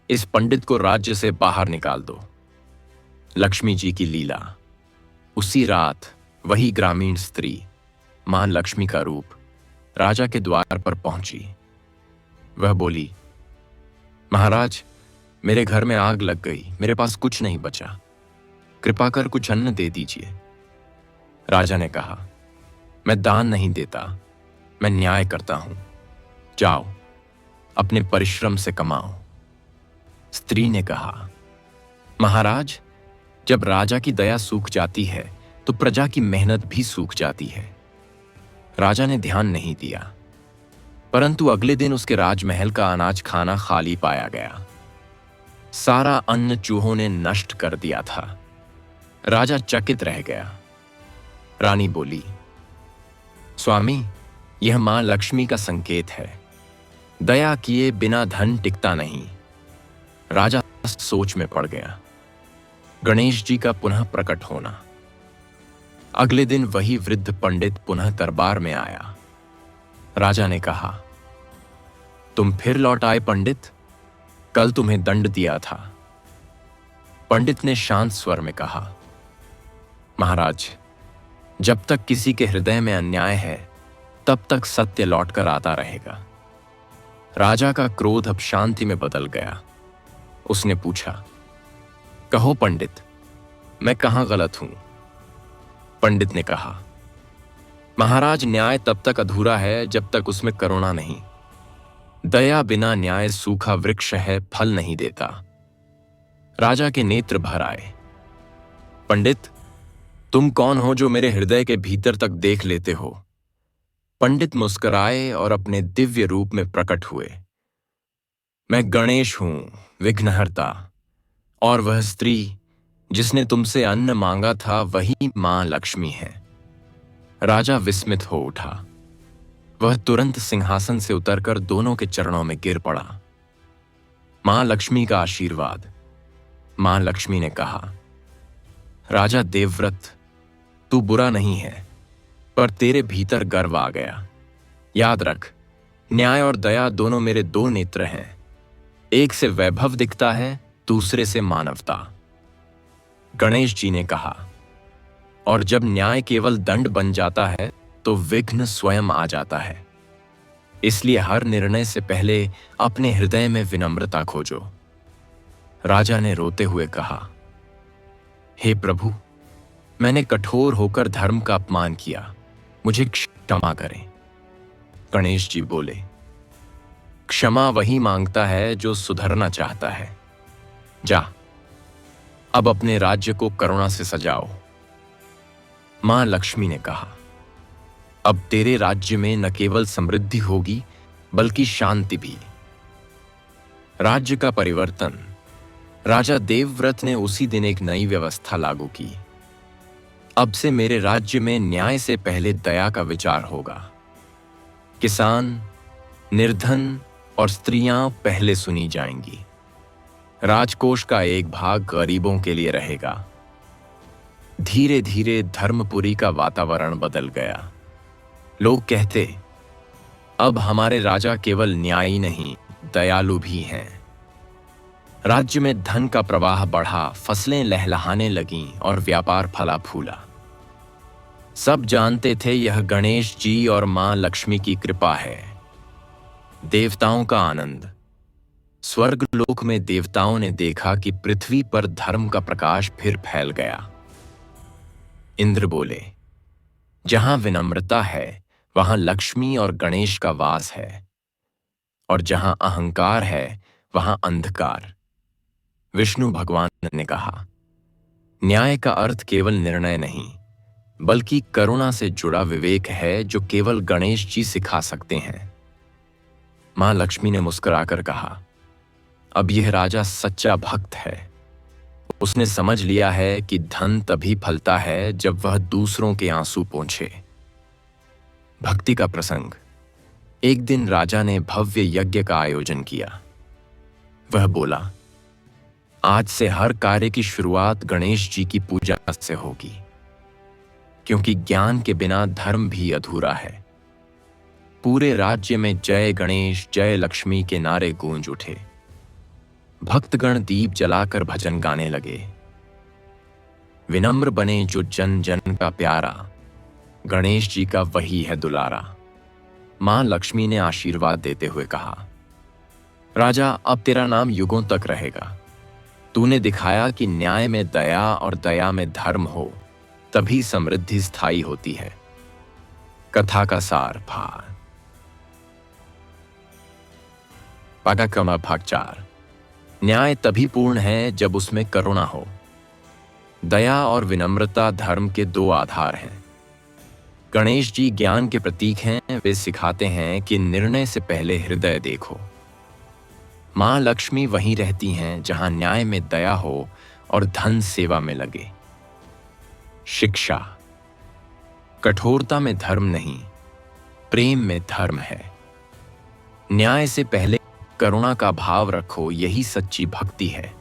इस पंडित को राज्य से बाहर निकाल दो। लक्ष्मी जी की लीला। उसी रात वही ग्रामीण स्त्री, मां लक्ष्मी का रूप, राजा के द्वार पर पहुंची। वह बोली, महाराज, मेरे घर में आग लग गई, मेरे पास कुछ नहीं बचा, कृपा कर कुछ अन्न दे दीजिए। राजा ने कहा, मैं दान नहीं देता, मैं न्याय करता हूं। जाओ, अपने परिश्रम से कमाओ। स्त्री ने कहा, महाराज, जब राजा की दया सूख जाती है तो प्रजा की मेहनत भी सूख जाती है। राजा ने ध्यान नहीं दिया, परंतु अगले दिन उसके राजमहल का अनाज खाना खाली पाया गया। सारा अन्न चूहों ने नष्ट कर दिया था। राजा चकित रह गया। रानी बोली, स्वामी, यह मां लक्ष्मी का संकेत है। दया किए बिना धन टिकता नहीं। राजा सोच में पड़ गया। गणेश जी का पुनः प्रकट होना। अगले दिन वही वृद्ध पंडित पुनः दरबार में आया। राजा ने कहा, तुम फिर लौट आए पंडित, कल तुम्हें दंड दिया था। पंडित ने शांत स्वर में कहा, महाराज, जब तक किसी के हृदय में अन्याय है, तब तक सत्य लौटकर आता रहेगा। राजा का क्रोध अब शांति में बदल गया। उसने पूछा, कहो पंडित, मैं कहां गलत हूं? पंडित ने कहा, महाराज, न्याय तब तक अधूरा है जब तक उसमें करुणा नहीं। दया बिना न्याय सूखा वृक्ष है, फल नहीं देता। राजा के नेत्र भर आए। पंडित, तुम कौन हो जो मेरे हृदय के भीतर तक देख लेते हो? पंडित मुस्कुराए और अपने दिव्य रूप में प्रकट हुए। मैं गणेश हूं, विघ्नहर्ता, और वह स्त्री जिसने तुमसे अन्न मांगा था वही मां लक्ष्मी है। राजा विस्मित हो उठा। वह तुरंत सिंहासन से उतरकर दोनों के चरणों में गिर पड़ा। मां लक्ष्मी का आशीर्वाद। मां लक्ष्मी ने कहा, राजा देवव्रत, तू बुरा नहीं है, पर तेरे भीतर गर्व आ गया। याद रख, न्याय और दया दोनों मेरे दो नेत्र हैं। एक से वैभव दिखता है, दूसरे से मानवता। गणेश जी ने कहा, और जब न्याय केवल दंड बन जाता है तो विघ्न स्वयं आ जाता है। इसलिए हर निर्णय से पहले अपने हृदय में विनम्रता खोजो। राजा ने रोते हुए कहा, हे प्रभु, मैंने कठोर होकर धर्म का अपमान किया, मुझे क्षमा करें। गणेश जी बोले, क्षमा वही मांगता है जो सुधरना चाहता है। जा, अब अपने राज्य को करुणा से सजाओ। मां लक्ष्मी ने कहा, अब तेरे राज्य में न केवल समृद्धि होगी बल्कि शांति भी। राज्य का परिवर्तन। राजा देवव्रत ने उसी दिन एक नई व्यवस्था लागू की। अब से मेरे राज्य में न्याय से पहले दया का विचार होगा। किसान, निर्धन और स्त्रियां पहले सुनी जाएंगी। राजकोष का एक भाग गरीबों के लिए रहेगा। धीरे धीरे धर्मपुरी का वातावरण बदल गया। लोग कहते, अब हमारे राजा केवल न्यायी नहीं, दयालु भी हैं। राज्य में धन का प्रवाह बढ़ा, फसलें लहलहाने लगीं और व्यापार फला फूला। सब जानते थे यह गणेश जी और मां लक्ष्मी की कृपा है। देवताओं का आनंद। स्वर्गलोक में देवताओं ने देखा कि पृथ्वी पर धर्म का प्रकाश फिर फैल गया। इंद्र बोले, जहां विनम्रता है वहां लक्ष्मी और गणेश का वास है, और जहां अहंकार है वहां अंधकार। विष्णु भगवान ने कहा, न्याय का अर्थ केवल निर्णय नहीं बल्कि करुणा से जुड़ा विवेक है जो केवल गणेश जी सिखा सकते हैं। मां लक्ष्मी ने मुस्कुराकर कहा, अब यह राजा सच्चा भक्त है। उसने समझ लिया है कि धन तभी फलता है जब वह दूसरों के आंसू पोंछे। भक्ति का प्रसंग। एक दिन राजा ने भव्य यज्ञ का आयोजन किया। वह बोला, आज से हर कार्य की शुरुआत गणेश जी की पूजा से होगी, क्योंकि ज्ञान के बिना धर्म भी अधूरा है। पूरे राज्य में जय गणेश जय लक्ष्मी के नारे गूंज उठे। भक्तगण दीप जलाकर भजन गाने लगे। विनम्र बने जो जन जन का प्यारा, गणेश जी का वही है दुलारा। मां लक्ष्मी ने आशीर्वाद देते हुए कहा, राजा अब तेरा नाम युगों तक रहेगा। तूने दिखाया कि न्याय में दया और दया में धर्म हो तभी समृद्धि स्थायी होती है। कथा का सार भाग 4। न्याय तभी पूर्ण है जब उसमें करुणा हो। दया और विनम्रता धर्म के दो आधार हैं। गणेश जी ज्ञान के प्रतीक हैं। वे सिखाते हैं कि निर्णय से पहले हृदय देखो। मां लक्ष्मी वहीं रहती हैं जहां न्याय में दया हो और धन सेवा में लगे। शिक्षा। कठोरता में धर्म नहीं, प्रेम में धर्म है। न्याय से पहले करुणा का भाव रखो, यही सच्ची भक्ति है।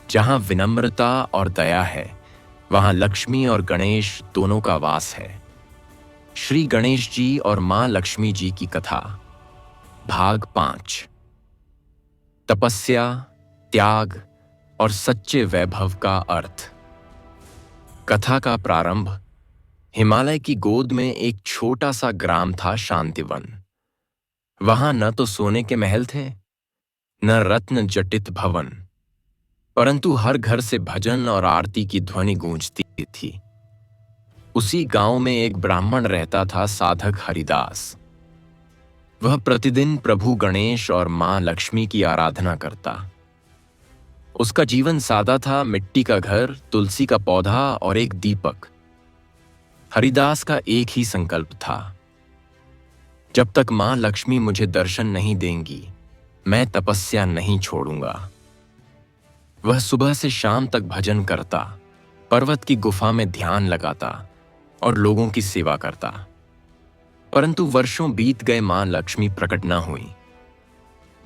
जहां विनम्रता और दया है वहां लक्ष्मी और गणेश दोनों का वास है। श्री गणेश जी और मां लक्ष्मी जी की कथा। भाग 5। तपस्या, त्याग और सच्चे वैभव का अर्थ। कथा का प्रारंभ। हिमालय की गोद में एक छोटा सा ग्राम था, शांतिवन। वहां न तो सोने के महल थे न रत्न जटित भवन, परंतु हर घर से भजन और आरती की ध्वनि गूंजती थी। उसी गांव में एक ब्राह्मण रहता था, साधक हरिदास। वह प्रतिदिन प्रभु गणेश और मां लक्ष्मी की आराधना करता। उसका जीवन सादा था, मिट्टी का घर, तुलसी का पौधा और एक दीपक। हरिदास का एक ही संकल्प था, जब तक मां लक्ष्मी मुझे दर्शन नहीं देंगी मैं तपस्या नहीं छोड़ूंगा। वह सुबह से शाम तक भजन करता, पर्वत की गुफा में ध्यान लगाता और लोगों की सेवा करता। परंतु वर्षों बीत गए, मां लक्ष्मी प्रकट न हुई।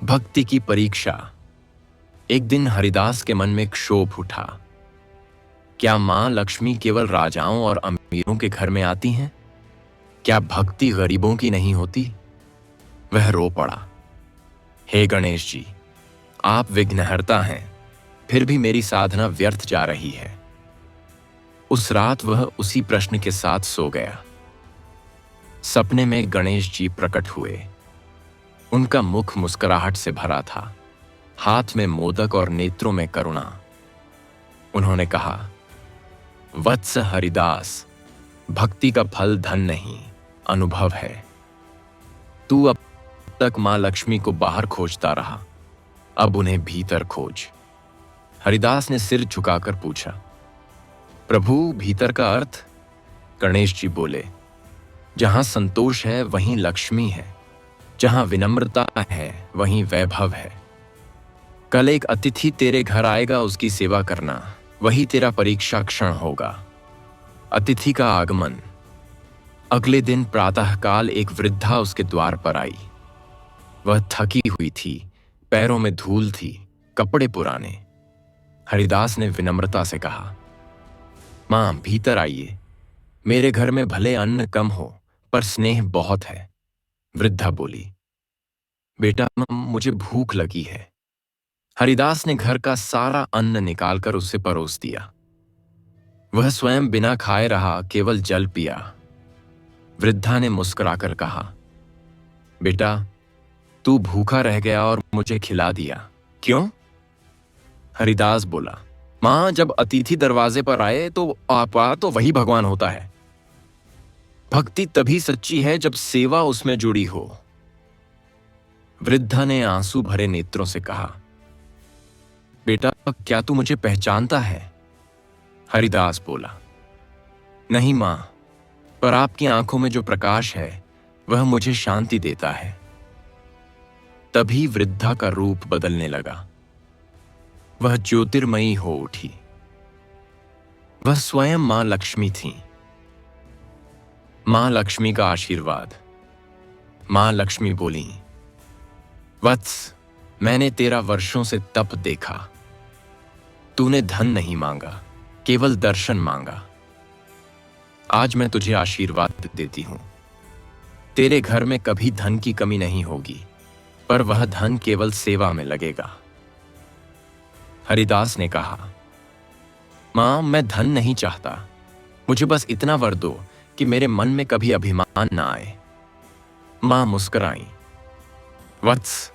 भक्ति की परीक्षा। एक दिन हरिदास के मन में क्षोभ उठा। क्या मां लक्ष्मी केवल राजाओं और अमीरों के घर में आती हैं? क्या भक्ति गरीबों की नहीं होती? वह रो पड़ा, हे गणेश जी, आप विघ्नहर्ता हैं, फिर भी मेरी साधना व्यर्थ जा रही है। उस रात वह उसी प्रश्न के साथ सो गया। सपने में गणेश जी प्रकट हुए। उनका मुख मुस्कुराहट से भरा था, हाथ में मोदक और नेत्रों में करुणा। उन्होंने कहा, वत्स हरिदास, भक्ति का फल धन नहीं, अनुभव है। तू अब तक मां लक्ष्मी को बाहर खोजता रहा, अब उन्हें भीतर खोज। हरिदास ने सिर झुकाकर पूछा, प्रभु भीतर का अर्थ? गणेश जी बोले, जहां संतोष है वहीं लक्ष्मी है, जहां विनम्रता है वहीं वैभव है। कल एक अतिथि तेरे घर आएगा, उसकी सेवा करना, वही तेरा परीक्षा क्षण होगा। अतिथि का आगमन। अगले दिन प्रातःकाल एक वृद्धा उसके द्वार पर आई। वह थकी हुई थी, पैरों में धूल थी, कपड़े पुराने। हरिदास ने विनम्रता से कहा, मां भीतर आइए, मेरे घर में भले अन्न कम हो पर स्नेह बहुत है। वृद्धा बोली, बेटा मुझे भूख लगी है। हरिदास ने घर का सारा अन्न निकालकर उसे परोस दिया। वह स्वयं बिना खाए रहा, केवल जल पिया। वृद्धा ने मुस्कुराकर कहा, बेटा तू भूखा रह गया और मुझे खिला दिया, क्यों? हरिदास बोला, मां जब अतिथि दरवाजे पर आए तो आपा तो वही भगवान होता है। भक्ति तभी सच्ची है जब सेवा उसमें जुड़ी हो। वृद्धा ने आंसू भरे नेत्रों से कहा, बेटा क्या तू मुझे पहचानता है? हरिदास बोला, नहीं मां, पर आपकी आंखों में जो प्रकाश है वह मुझे शांति देता है। तभी वृद्धा का रूप बदलने लगा। वह ज्योतिर्मयी हो उठी। वह स्वयं मां लक्ष्मी थी। मां लक्ष्मी का आशीर्वाद। मां लक्ष्मी बोली, वत्स, मैंने तेरा वर्षों से तप देखा। तूने धन नहीं मांगा, केवल दर्शन मांगा। आज मैं तुझे आशीर्वाद देती हूं। तेरे घर में कभी धन की कमी नहीं होगी, पर वह धन केवल सेवा में लगेगा। हरिदास ने कहा, मां मैं धन नहीं चाहता, मुझे बस इतना वर दो कि मेरे मन में कभी अभिमान ना आए। मां मुस्कुराई, वत्स,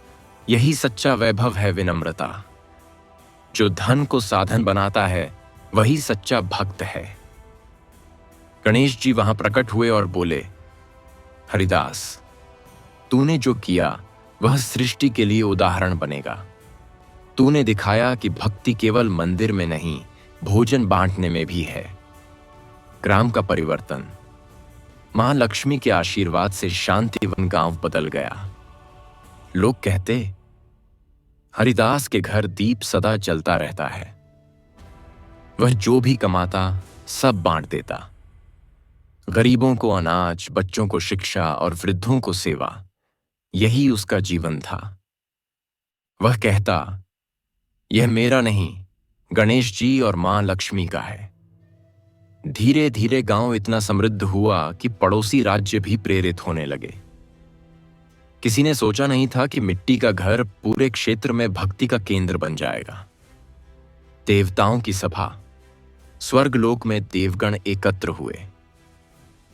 यही सच्चा वैभव है विनम्रता। जो धन को साधन बनाता है वही सच्चा भक्त है। गणेश जी वहां प्रकट हुए और बोले, हरिदास, तूने जो किया वह सृष्टि के लिए उदाहरण बनेगा। तूने दिखाया कि भक्ति केवल मंदिर में नहीं, भोजन बांटने में भी है। ग्राम का परिवर्तन। मां लक्ष्मी के आशीर्वाद से शांतिवन गांव बदल गया। लोग कहते, हरिदास के घर दीप सदा जलता रहता है। वह जो भी कमाता सब बांट देता। गरीबों को अनाज, बच्चों को शिक्षा और वृद्धों को सेवा, यही उसका जीवन था। वह कहता, यह मेरा नहीं, गणेश जी और मां लक्ष्मी का है। धीरे धीरे गांव इतना समृद्ध हुआ कि पड़ोसी राज्य भी प्रेरित होने लगे। किसी ने सोचा नहीं था कि मिट्टी का घर पूरे क्षेत्र में भक्ति का केंद्र बन जाएगा। देवताओं की सभा। स्वर्गलोक में देवगण एकत्र हुए।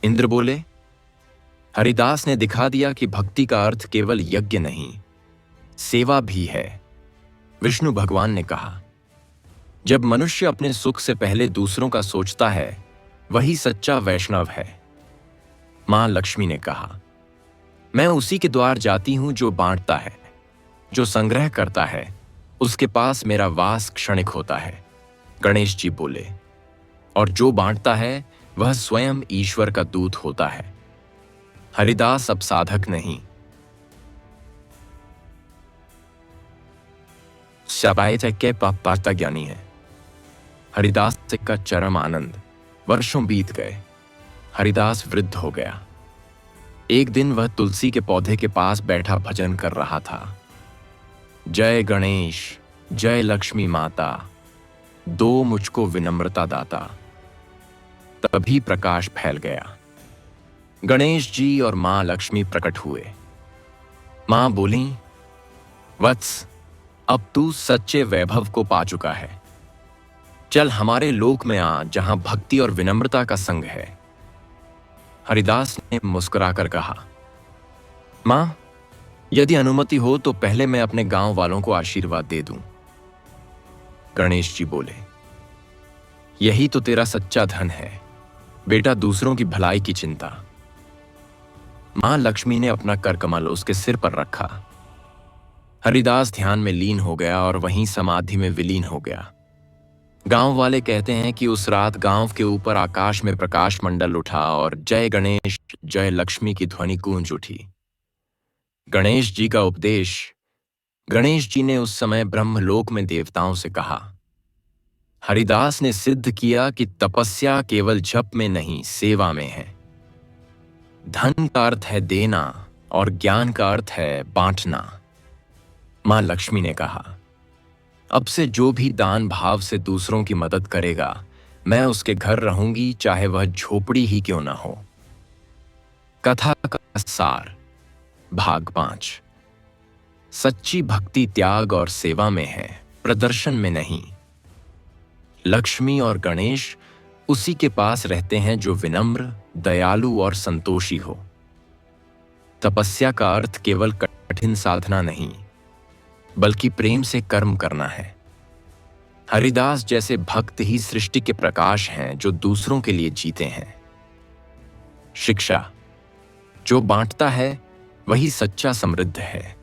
इंद्र बोले, हरिदास ने दिखा दिया कि भक्ति का अर्थ केवल यज्ञ नहीं, सेवा भी है। विष्णु भगवान ने कहा, जब मनुष्य अपने सुख से पहले दूसरों का सोचता है वही सच्चा वैष्णव है। मां लक्ष्मी ने कहा, मैं उसी के द्वार जाती हूं जो बांटता है, जो संग्रह करता है, उसके पास मेरा वास क्षणिक होता है। गणेश जी बोले, और जो बांटता है वह स्वयं ईश्वर का दूत होता है। हरिदास अब साधक नहीं, शाबायत के पाता ज्ञानी है। हरिदास का चरम आनंद। वर्षों बीत गए। हरिदास वृद्ध हो गया। एक दिन वह तुलसी के पौधे के पास बैठा भजन कर रहा था। जय गणेश, जय लक्ष्मी माता, दो मुझको विनम्रता दाता। तभी प्रकाश फैल गया। गणेश जी और मां लक्ष्मी प्रकट हुए। मां बोली, वत्स, अब तू सच्चे वैभव को पा चुका है। चल हमारे लोक में आ, जहां भक्ति और विनम्रता का संग है। हरिदास ने मुस्कुराकर कहा, मां, यदि अनुमति हो तो पहले मैं अपने गांव वालों को आशीर्वाद दे दूं। गणेश जी बोले, यही तो तेरा सच्चा धन है बेटा, दूसरों की भलाई की चिंता। मां लक्ष्मी ने अपना करकमल उसके सिर पर रखा। हरिदास ध्यान में लीन हो गया और वहीं समाधि में विलीन हो गया। गांव वाले कहते हैं कि उस रात गांव के ऊपर आकाश में प्रकाश मंडल उठा और जय गणेश जय लक्ष्मी की ध्वनि गूंज उठी। गणेश जी का उपदेश। गणेश जी ने उस समय ब्रह्मलोक में देवताओं से कहा, हरिदास ने सिद्ध किया कि तपस्या केवल जप में नहीं, सेवा में है। धन का अर्थ है देना और ज्ञान का अर्थ है बांटना। मां लक्ष्मी ने कहा, अब से जो भी दान भाव से दूसरों की मदद करेगा, मैं उसके घर रहूंगी, चाहे वह झोपड़ी ही क्यों ना हो। कथा का सार। भाग 5। सच्ची भक्ति त्याग और सेवा में है, प्रदर्शन में नहीं। लक्ष्मी और गणेश उसी के पास रहते हैं जो विनम्र, दयालु और संतोषी हो। तपस्या का अर्थ केवल कठिन साधना नहीं, बल्कि प्रेम से कर्म करना है। हरिदास जैसे भक्त ही सृष्टि के प्रकाश हैं जो दूसरों के लिए जीते हैं। शिक्षा। जो बांटता है वही सच्चा समृद्ध है।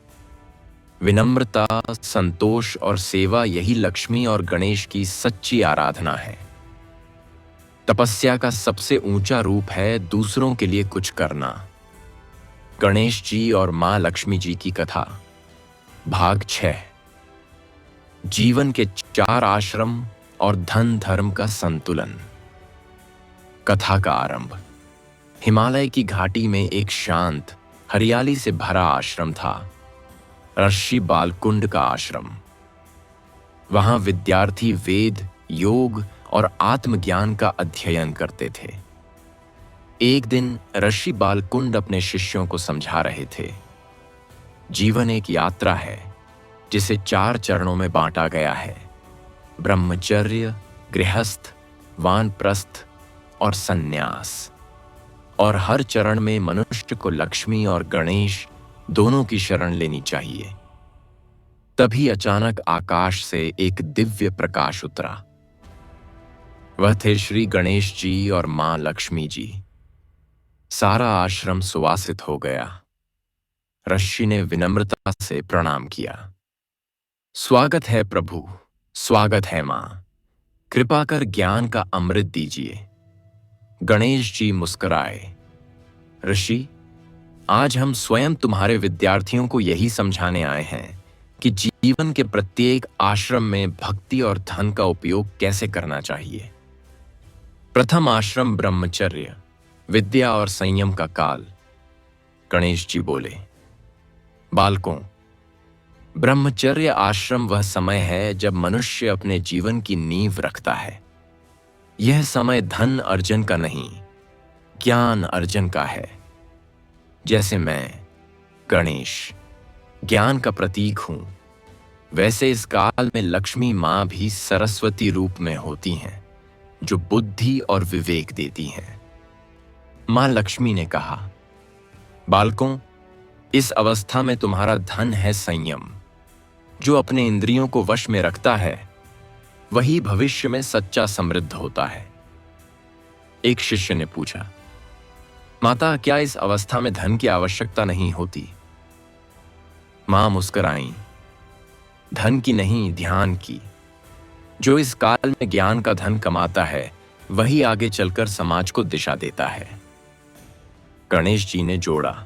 विनम्रता, संतोष और सेवा, यही लक्ष्मी और गणेश की सच्ची आराधना है। तपस्या का सबसे ऊंचा रूप है दूसरों के लिए कुछ करना। गणेश जी और मां लक्ष्मी जी की कथा। भाग 6। जीवन के 4 आश्रम और धन धर्म का संतुलन। कथा का आरंभ। हिमालय की घाटी में एक शांत, हरियाली से भरा आश्रम था, ऋषि बालकुंड का आश्रम। वहां विद्यार्थी वेद, योग और आत्मज्ञान का अध्ययन करते थे। एक दिन ऋषि बालकुंड अपने शिष्यों को समझा रहे थे, जीवन एक यात्रा है जिसे 4 चरणों में बांटा गया है, ब्रह्मचर्य, गृहस्थ, वानप्रस्थ और सन्यास। और हर चरण में मनुष्य को लक्ष्मी और गणेश दोनों की शरण लेनी चाहिए। तभी अचानक आकाश से एक दिव्य प्रकाश उतरा। वह थे श्री गणेश जी और मां लक्ष्मी जी। सारा आश्रम सुवासित हो गया। ऋषि ने विनम्रता से प्रणाम किया। स्वागत है प्रभु, स्वागत है मां, कृपा कर ज्ञान का अमृत दीजिए। गणेश जी मुस्कुराए। ऋषि, आज हम स्वयं तुम्हारे विद्यार्थियों को यही समझाने आए हैं कि जीवन के प्रत्येक आश्रम में भक्ति और धन का उपयोग कैसे करना चाहिए। प्रथम आश्रम ब्रह्मचर्य, विद्या और संयम का काल। गणेश जी बोले, बालकों, ब्रह्मचर्य आश्रम वह समय है जब मनुष्य अपने जीवन की नींव रखता है। यह समय धन अर्जन का नहीं, ज्ञान अर्जन का है। जैसे मैं, गणेश, ज्ञान का प्रतीक हूं, वैसे इस काल में लक्ष्मी मां भी सरस्वती रूप में होती हैं, जो बुद्धि और विवेक देती हैं। मां लक्ष्मी ने कहा, बालकों, इस अवस्था में तुम्हारा धन है संयम। जो अपने इंद्रियों को वश में रखता है वही भविष्य में सच्चा समृद्ध होता है। एक शिष्य ने पूछा, माता, क्या इस अवस्था में धन की आवश्यकता नहीं होती? मां मुस्कुराई, धन की नहीं, ध्यान की। जो इस काल में ज्ञान का धन कमाता है वही आगे चलकर समाज को दिशा देता है। गणेश जी ने जोड़ा,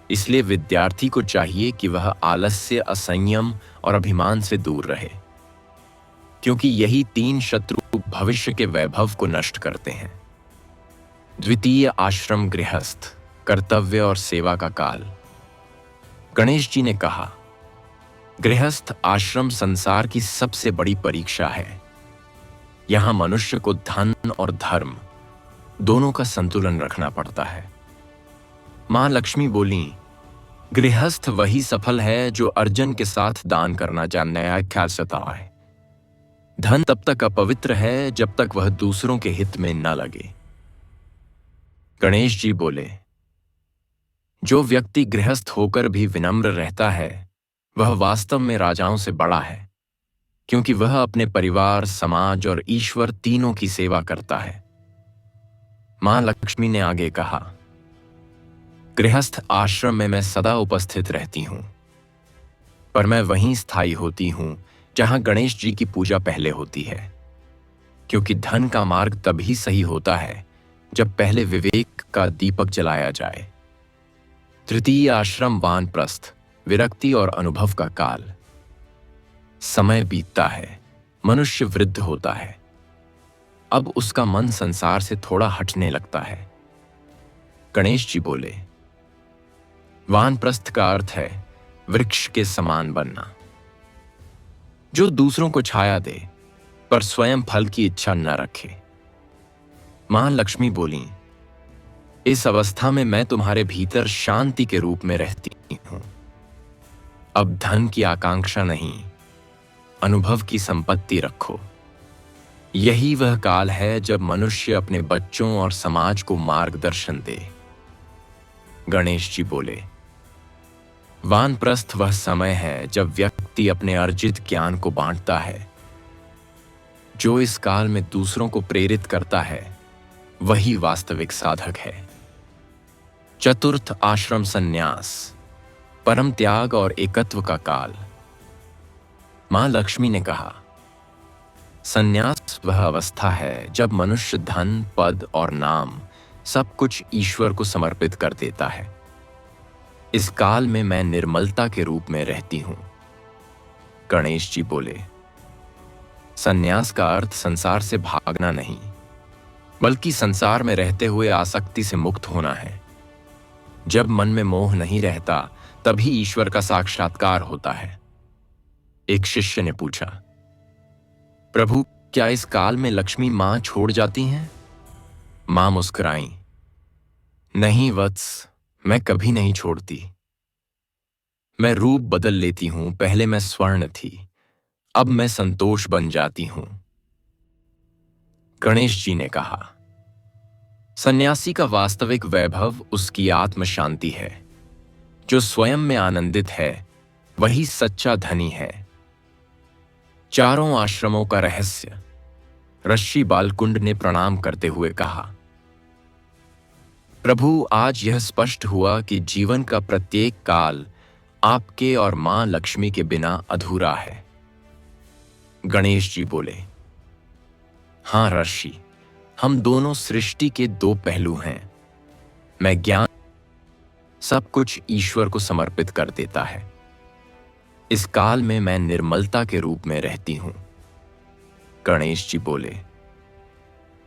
इसलिए विद्यार्थी को चाहिए कि वह आलस्य, असंयम और अभिमान से दूर रहे, क्योंकि यही 3 शत्रु भविष्य के वैभव को नष्ट करते हैं। द्वितीय आश्रम गृहस्थ, कर्तव्य और सेवा का काल। गणेश जी ने कहा, गृहस्थ आश्रम संसार की सबसे बड़ी परीक्षा है। यहां मनुष्य को धन और धर्म दोनों का संतुलन रखना पड़ता है। मां लक्ष्मी बोली, गृहस्थ वही सफल है जो अर्जन के साथ दान करना जानने या ख्याल सता है। धन तब तक अपवित्र है जब तक वह दूसरों के हित में न लगे। गणेश जी बोले, जो व्यक्ति गृहस्थ होकर भी विनम्र रहता है वह वास्तव में राजाओं से बड़ा है, क्योंकि वह अपने परिवार, समाज और ईश्वर तीनों की सेवा करता है। मां लक्ष्मी ने आगे कहा, गृहस्थ आश्रम में मैं सदा उपस्थित रहती हूं, पर मैं वहीं स्थायी होती हूं जहां गणेश जी की पूजा पहले होती है। क्योंकि धन का मार्ग तभी सही होता है जब पहले विवेक का दीपक जलाया जाए। तृतीय आश्रम वानप्रस्थ, विरक्ति और अनुभव का काल। समय बीतता है, मनुष्य वृद्ध होता है। अब उसका मन संसार से थोड़ा हटने लगता है। गणेश जी बोले, वानप्रस्थ का अर्थ है वृक्ष के समान बनना, जो दूसरों को छाया दे पर स्वयं फल की इच्छा न रखे। मां लक्ष्मी बोली, इस अवस्था में मैं तुम्हारे भीतर शांति के रूप में रहती हूं। अब धन की आकांक्षा नहीं, अनुभव की संपत्ति रखो। यही वह काल है जब मनुष्य अपने बच्चों और समाज को मार्गदर्शन दे। गणेश जी बोले, वानप्रस्थ वह समय है जब व्यक्ति अपने अर्जित ज्ञान को बांटता है। जो इस काल में दूसरों को प्रेरित करता है वही वास्तविक साधक है। चतुर्थ आश्रम संन्यास, परम त्याग और एकत्व का काल। मां लक्ष्मी ने कहा, संन्यास वह अवस्था है जब मनुष्य धन, पद और नाम सब कुछ ईश्वर को समर्पित कर देता है। इस काल में मैं निर्मलता के रूप में रहती हूं। गणेश जी बोले, संन्यास का अर्थ संसार से भागना नहीं, बल्कि संसार में रहते हुए आसक्ति से मुक्त होना है। जब मन में मोह नहीं रहता तभी ईश्वर का साक्षात्कार होता है। एक शिष्य ने पूछा, प्रभु, क्या इस काल में लक्ष्मी मां छोड़ जाती हैं? मां मुस्कुराई, नहीं वत्स, मैं कभी नहीं छोड़ती। मैं रूप बदल लेती हूं। पहले मैं स्वर्ण थी, अब मैं संतोष बन जाती हूं। गणेश जी ने कहा, सन्यासी का वास्तविक वैभव उसकी आत्म शांति है। जो स्वयं में आनंदित है वही सच्चा धनी है। चारों आश्रमों का रहस्य। ऋषि बालकुंड ने प्रणाम करते हुए कहा, प्रभु, आज यह स्पष्ट हुआ कि जीवन का प्रत्येक काल आपके और मां लक्ष्मी के बिना अधूरा है। गणेश जी बोले, हां ऋषि, हम दोनों सृष्टि के दो पहलू हैं। मैं ज्ञान सब कुछ ईश्वर को समर्पित कर देता है। इस काल में मैं निर्मलता के रूप में रहती हूं। गणेश जी बोले,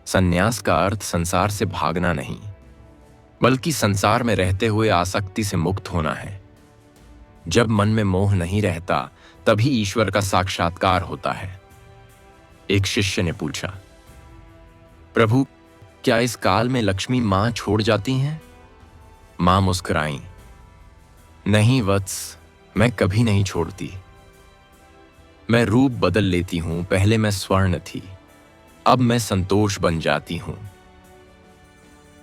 संन्यास का अर्थ संसार से भागना नहीं, बल्कि संसार में रहते हुए आसक्ति से मुक्त होना है। जब मन में मोह नहीं रहता तभी ईश्वर का साक्षात्कार होता है। एक शिष्य ने पूछा, प्रभु, क्या इस काल में लक्ष्मी मां छोड़ जाती हैं? मां मुस्कुराई, नहीं वत्स, मैं कभी नहीं छोड़ती। मैं रूप बदल लेती हूं। पहले मैं स्वर्ण थी, अब मैं संतोष बन जाती हूं।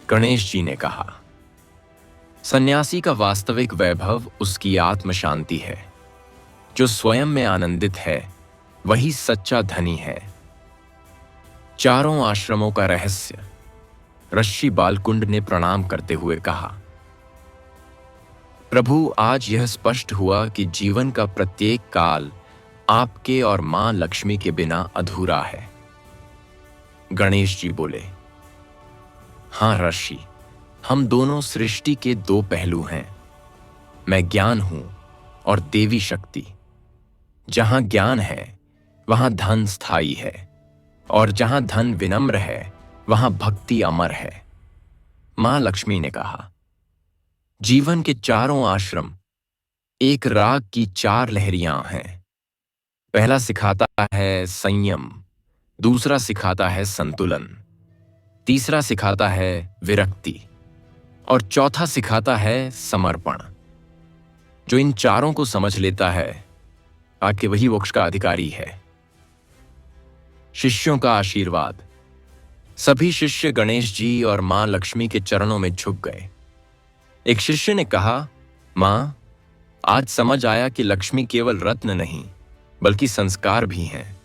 गणेश जी ने कहा, सन्यासी का वास्तविक वैभव उसकी आत्म शांति है। जो स्वयं में आनंदित है वही सच्चा धनी है। चारों आश्रमों का रहस्य। ऋषि बालकुंड ने प्रणाम करते हुए कहा, प्रभु, आज यह स्पष्ट हुआ कि जीवन का प्रत्येक काल आपके और मां लक्ष्मी के बिना अधूरा है। गणेश जी बोले, हां ऋषि, हम दोनों सृष्टि के दो पहलू हैं। मैं ज्ञान हूं और देवी शक्ति। जहां ज्ञान है वहां धन स्थायी है, और जहां धन विनम्र है वहां भक्ति अमर है। मां लक्ष्मी ने कहा, जीवन के चारों आश्रम एक राग की चार लहरियां हैं। पहला सिखाता है संयम, दूसरा सिखाता है संतुलन, तीसरा सिखाता है विरक्ति और चौथा सिखाता है समर्पण। जो इन चारों को समझ लेता है आके वही मोक्ष का अधिकारी है। शिष्यों का आशीर्वाद। सभी शिष्य गणेश जी और मां लक्ष्मी के चरणों में झुक गए। एक शिष्य ने कहा, मां, आज समझ आया कि लक्ष्मी केवल रत्न नहीं बल्कि संस्कार भी हैं,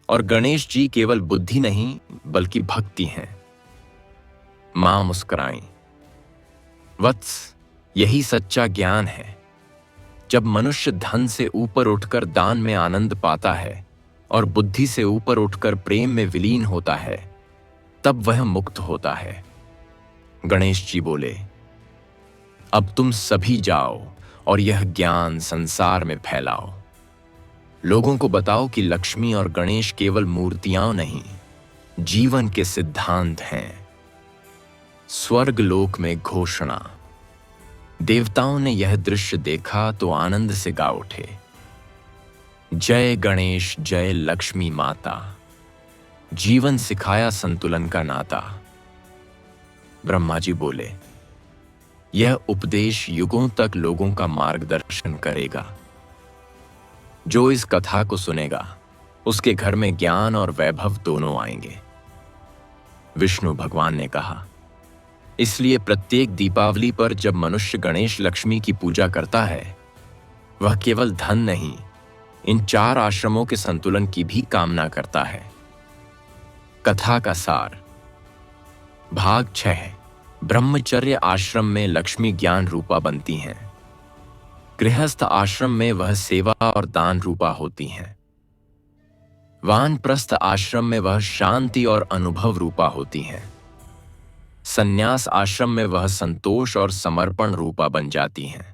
और गणेश जी केवल बुद्धि नहीं बल्कि भक्ति हैं। मां मुस्कुराई, वत्स, यही सच्चा ज्ञान है। जब मनुष्य धन से ऊपर उठकर दान में आनंद पाता है और बुद्धि से ऊपर उठकर प्रेम में विलीन होता है, तब वह मुक्त होता है। गणेश जी बोले, अब तुम सभी जाओ और यह ज्ञान संसार में फैलाओ। लोगों को बताओ कि लक्ष्मी और गणेश केवल मूर्तियां नहीं, जीवन के सिद्धांत हैं। स्वर्ग लोक में घोषणा। देवताओं ने यह दृश्य देखा तो आनंद से गा उठे, जय गणेश जय लक्ष्मी माता। जीवन सिखाया संतुलन का नाता। ब्रह्मा जी बोले, यह उपदेश युगों तक लोगों का मार्गदर्शन करेगा। जो इस कथा को सुनेगा उसके घर में ज्ञान और वैभव दोनों आएंगे। विष्णु भगवान ने कहा, इसलिए प्रत्येक दीपावली पर जब मनुष्य गणेश लक्ष्मी की पूजा करता है, वह केवल धन नहीं, इन 4 आश्रमों के संतुलन की भी कामना करता है। कथा का सार। भाग 6। ब्रह्मचर्य आश्रम में लक्ष्मी ज्ञान रूपा बनती हैं। गृहस्थ आश्रम में वह सेवा और दान रूपा होती हैं। वानप्रस्थ आश्रम में वह शांति और अनुभव रूपा होती हैं। संन्यास आश्रम में वह संतोष और समर्पण रूपा बन जाती हैं।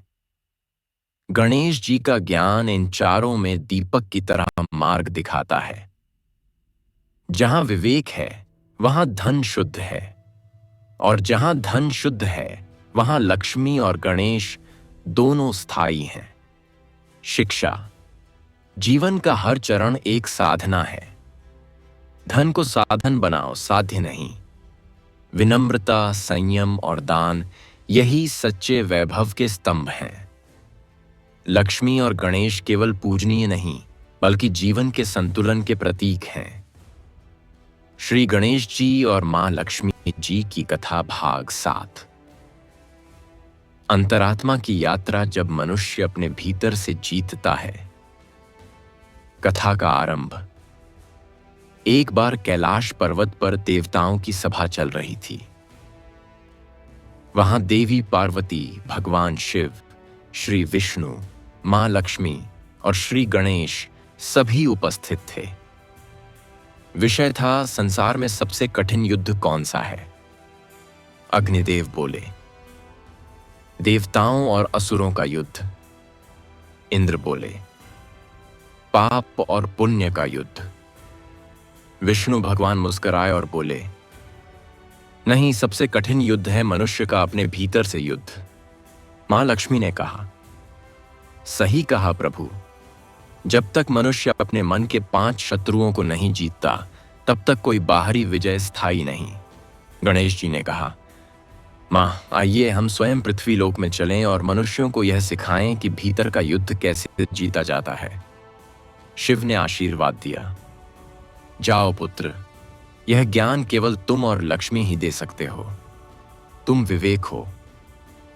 गणेश जी का ज्ञान इन चारों में दीपक की तरह मार्ग दिखाता है। जहां विवेक है वहां धन शुद्ध है, और जहां धन शुद्ध है वहां लक्ष्मी और गणेश दोनों स्थायी हैं। शिक्षा। जीवन का हर चरण एक साधना है। धन को साधन बनाओ, साध्य नहीं। विनम्रता, संयम और दान, यही सच्चे वैभव के स्तंभ हैं। लक्ष्मी और गणेश केवल पूजनीय नहीं, बल्कि जीवन के संतुलन के प्रतीक हैं। श्री गणेश जी और मां लक्ष्मी जी की कथा भाग 7। अंतरात्मा की यात्रा जब मनुष्य अपने भीतर से जीतता है। कथा का आरंभ। एक बार कैलाश पर्वत पर देवताओं की सभा चल रही थी। वहां देवी पार्वती, भगवान शिव, श्री विष्णु, मां लक्ष्मी और श्री गणेश सभी उपस्थित थे। विषय था, संसार में सबसे कठिन युद्ध कौन सा है। अग्निदेव बोले, देवताओं और असुरों का युद्ध। इंद्र बोले, पाप और पुण्य का युद्ध। विष्णु भगवान मुस्कुराए और बोले, नहीं, सबसे कठिन युद्ध है मनुष्य का अपने भीतर से युद्ध। मां लक्ष्मी ने कहा, सही कहा प्रभु। जब तक मनुष्य अपने मन के 5 शत्रुओं को नहीं जीतता, तब तक कोई बाहरी विजय स्थायी नहीं। गणेश जी ने कहा, मां, आइए हम स्वयं पृथ्वी लोक में चलें और मनुष्यों को यह सिखाएं कि भीतर का युद्ध कैसे जीता जाता है। शिव ने आशीर्वाद दिया, जाओ पुत्र, यह ज्ञान केवल तुम और लक्ष्मी ही दे सकते हो। तुम विवेक हो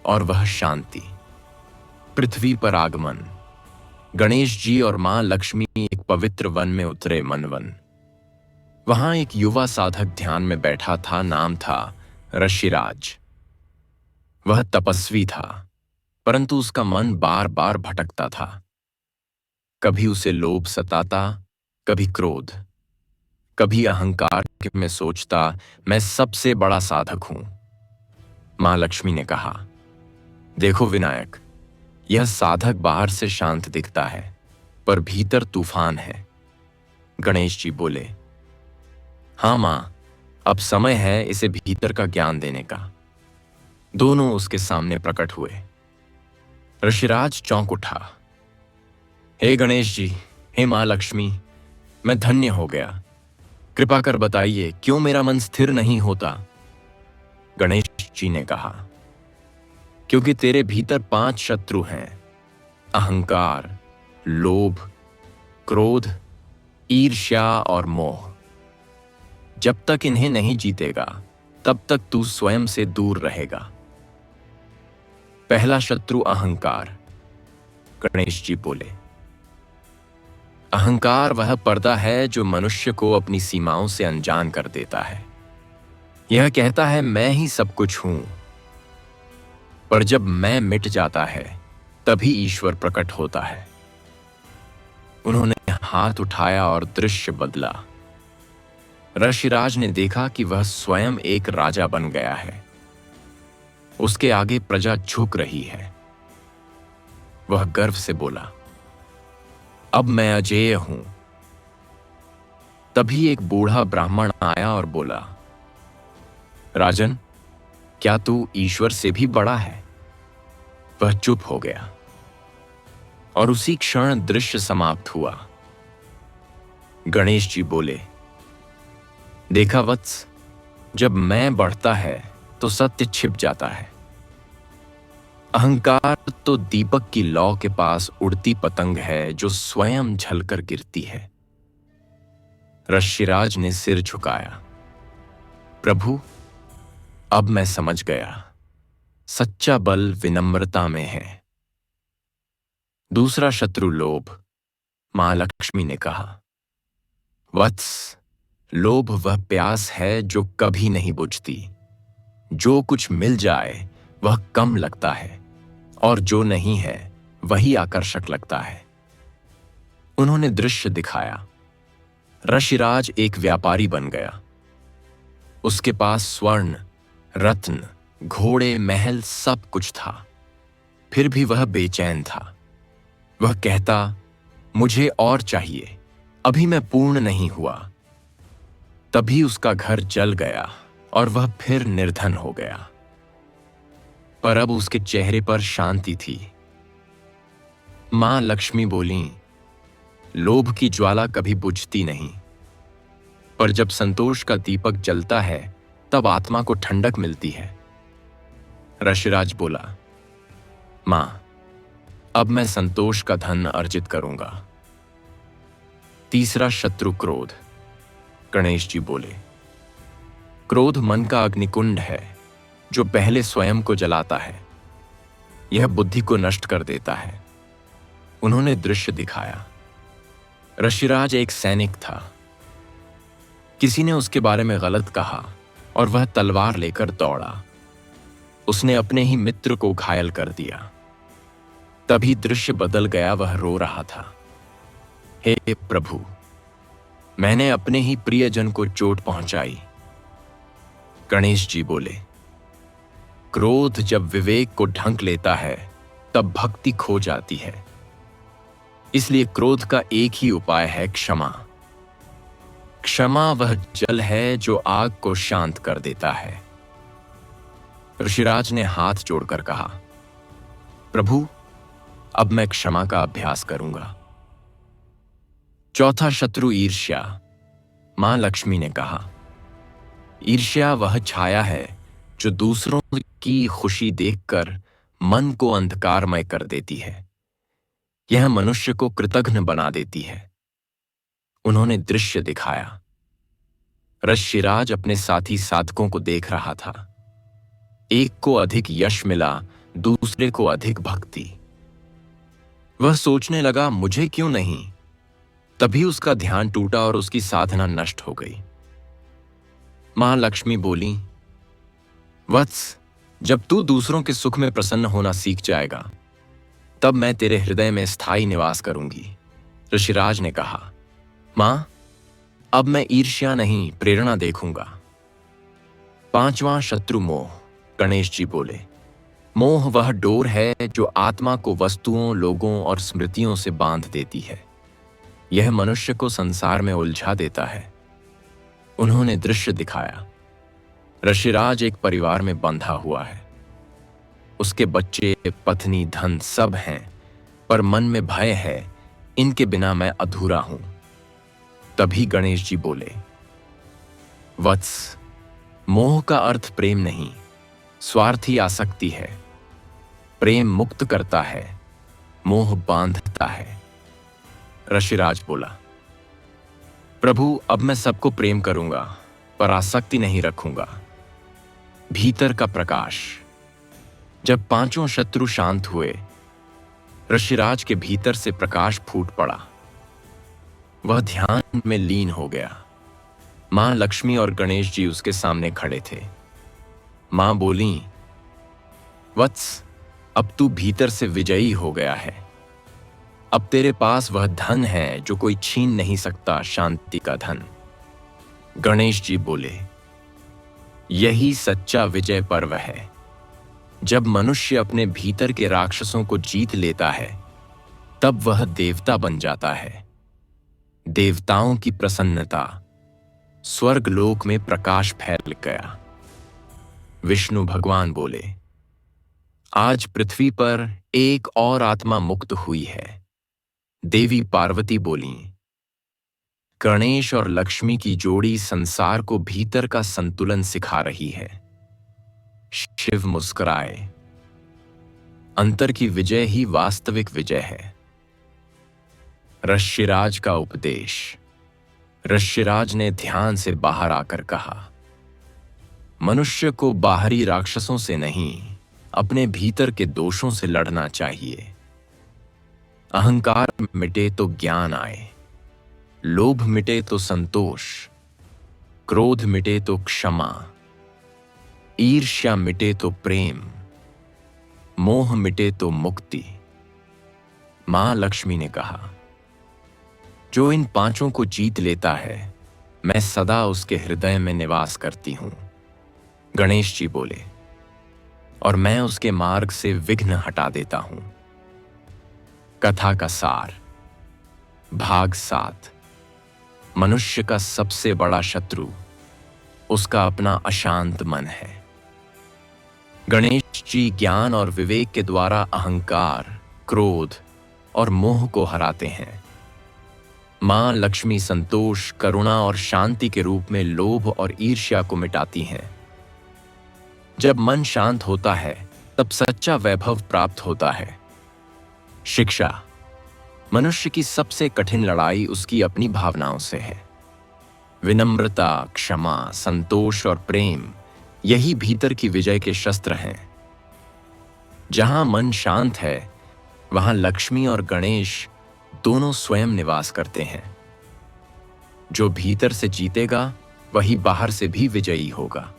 और वह शांति। पृथ्वी पर आगमन। गणेश जी और मां लक्ष्मी एक पवित्र वन में उतरे, मनवन। वहां एक युवा साधक ध्यान में बैठा था। नाम था ऋषिराज। वह तपस्वी था, परंतु उसका मन बार बार भटकता था। कभी उसे लोभ सताता, कभी क्रोध, कभी अहंकार में सोचता, मैं सबसे बड़ा साधक हूं। मां लक्ष्मी ने कहा, देखो विनायक, यह साधक बाहर से शांत दिखता है, पर भीतर तूफान है। गणेश जी बोले, हां मां, अब समय है इसे भीतर का ज्ञान देने का। दोनों उसके सामने प्रकट हुए। ऋषिराज चौंक उठा, हे गणेश जी, हे मां लक्ष्मी, मैं धन्य हो गया। कृपा कर बताइए, क्यों मेरा मन स्थिर नहीं होता। गणेश जी ने कहा, क्योंकि तेरे भीतर 5 शत्रु हैं, अहंकार, लोभ, क्रोध, ईर्ष्या और मोह। जब तक इन्हें नहीं जीतेगा, तब तक तू स्वयं से दूर रहेगा। पहला शत्रु अहंकार। गणेश जी बोले, अहंकार वह पर्दा है जो मनुष्य को अपनी सीमाओं से अनजान कर देता है। यह कहता है, मैं ही सब कुछ हूं। पर जब मैं मिट जाता है, तभी ईश्वर प्रकट होता है। उन्होंने हाथ उठाया और दृश्य बदला। ऋषिराज ने देखा कि वह स्वयं एक राजा बन गया है। उसके आगे प्रजा झुक रही है। वह गर्व से बोला, अब मैं अजेय हूं। तभी एक बूढ़ा ब्राह्मण आया और बोला, राजन, क्या तू ईश्वर से भी बड़ा है? वह चुप हो गया और उसी क्षण दृश्य समाप्त हुआ। गणेश जी बोले, देखा वत्स, जब मैं बढ़ता है तो सत्य छिप जाता है। अहंकार तो दीपक की लौ के पास उड़ती पतंग है जो स्वयं झलकर गिरती है। ऋषिराज ने सिर झुकाया, प्रभु, अब मैं समझ गया, सच्चा बल विनम्रता में है। दूसरा शत्रु लोभ। मां लक्ष्मी ने कहा, वत्स, लोभ वह प्यास है जो कभी नहीं बुझती। जो कुछ मिल जाए वह कम लगता है और जो नहीं है वही आकर्षक लगता है। उन्होंने दृश्य दिखाया। ऋषिराज एक व्यापारी बन गया। उसके पास स्वर्ण, रत्न, घोड़े, महल सब कुछ था। फिर भी वह बेचैन था। वह कहता, मुझे और चाहिए, अभी मैं पूर्ण नहीं हुआ। तभी उसका घर जल गया और वह फिर निर्धन हो गया। पर अब उसके चेहरे पर शांति थी। मां लक्ष्मी बोली, लोभ की ज्वाला कभी बुझती नहीं, पर जब संतोष का दीपक जलता है तब आत्मा को ठंडक मिलती है। ऋषिराज बोला, मां, अब मैं संतोष का धन अर्जित करूंगा। तीसरा शत्रु क्रोध। गणेश जी बोले, क्रोध मन का अग्निकुंड है जो पहले स्वयं को जलाता है। यह बुद्धि को नष्ट कर देता है। उन्होंने दृश्य दिखाया। ऋषिराज एक सैनिक था। किसी ने उसके बारे में गलत कहा और वह तलवार लेकर दौड़ा। उसने अपने ही मित्र को घायल कर दिया। तभी दृश्य बदल गया। वह रो रहा था, हे प्रभु, मैंने अपने ही प्रियजन को चोट पहुंचाई। गणेश जी बोले, क्रोध जब विवेक को ढंक लेता है तब भक्ति खो जाती है। इसलिए क्रोध का एक ही उपाय है, क्षमा। क्षमा वह जल है जो आग को शांत कर देता है। ऋषिराज ने हाथ जोड़कर कहा, प्रभु, अब मैं क्षमा का अभ्यास करूंगा। चौथा शत्रु ईर्ष्या। मां लक्ष्मी ने कहा, ईर्ष्या वह छाया है जो दूसरों की खुशी देखकर मन को अंधकारमय कर देती है। यह मनुष्य को कृतघ्न बना देती है। उन्होंने दृश्य दिखाया। ऋषिराज अपने साथी साधकों को देख रहा था। एक को अधिक यश मिला, दूसरे को अधिक भक्ति। वह सोचने लगा, मुझे क्यों नहीं? तभी उसका ध्यान टूटा और उसकी साधना नष्ट हो गई। मां लक्ष्मी बोली, वत्स, जब तू दूसरों के सुख में प्रसन्न होना सीख जाएगा तब मैं तेरे हृदय में स्थायी निवास करूंगी। ऋषिराज ने कहा, मां, अब मैं ईर्ष्या नहीं, प्रेरणा देखूंगा। पांचवां शत्रु मोह। गणेश जी बोले, मोह वह डोर है जो आत्मा को वस्तुओं, लोगों और स्मृतियों से बांध देती है। यह मनुष्य को संसार में उलझा देता है। उन्होंने दृश्य दिखाया। ऋषिराज एक परिवार में बंधा हुआ है। उसके बच्चे, पत्नी, धन सब हैं, पर मन में भय है, इनके बिना मैं अधूरा हूं। तभी गणेश जी बोले, वत्स, मोह का अर्थ प्रेम नहीं, स्वार्थी आसक्ति है। प्रेम मुक्त करता है, मोह बांधता है। ऋषिराज बोला, प्रभु, अब मैं सबको प्रेम करूंगा पर आसक्ति नहीं रखूंगा। भीतर का प्रकाश। जब पांचों शत्रु शांत हुए, ऋषिराज के भीतर से प्रकाश फूट पड़ा। वह ध्यान में लीन हो गया। मां लक्ष्मी और गणेश जी उसके सामने खड़े थे। मां बोली, वत्स, अब तू भीतर से विजयी हो गया है। अब तेरे पास वह धन है जो कोई छीन नहीं सकता, शांति का धन। गणेश जी बोले, यही सच्चा विजय पर्व है। जब मनुष्य अपने भीतर के राक्षसों को जीत लेता है, तब वह देवता बन जाता है। देवताओं की प्रसन्नता, स्वर्ग लोक में प्रकाश फैल गया। विष्णु भगवान बोले, आज पृथ्वी पर एक और आत्मा मुक्त हुई है। देवी पार्वती बोली, गणेश और लक्ष्मी की जोड़ी संसार को भीतर का संतुलन सिखा रही है। शिव मुस्कुराए, अंतर की विजय ही वास्तविक विजय है। ऋषिराज का उपदेश। ऋषिराज ने ध्यान से बाहर आकर कहा, मनुष्य को बाहरी राक्षसों से नहीं, अपने भीतर के दोषों से लड़ना चाहिए। अहंकार मिटे तो ज्ञान आए, लोभ मिटे तो संतोष, क्रोध मिटे तो क्षमा, ईर्ष्या मिटे तो प्रेम, मोह मिटे तो मुक्ति। मां लक्ष्मी ने कहा, जो इन पांचों को जीत लेता है, मैं सदा उसके हृदय में निवास करती हूं। गणेश जी बोले, और मैं उसके मार्ग से विघ्न हटा देता हूं। कथा का सार। भाग 7। मनुष्य का सबसे बड़ा शत्रु उसका अपना अशांत मन है। गणेश जी ज्ञान और विवेक के द्वारा अहंकार, क्रोध और मोह को हराते हैं। मां लक्ष्मी संतोष, करुणा और शांति के रूप में लोभ और ईर्ष्या को मिटाती हैं। जब मन शांत होता है, तब सच्चा वैभव प्राप्त होता है। शिक्षा। मनुष्य की सबसे कठिन लड़ाई उसकी अपनी भावनाओं से है। विनम्रता, क्षमा, संतोष और प्रेम, यही भीतर की विजय के शस्त्र हैं। जहां मन शांत है, वहां लक्ष्मी और गणेश दोनों स्वयं निवास करते हैं। जो भीतर से जीतेगा, वही बाहर से भी विजयी होगा।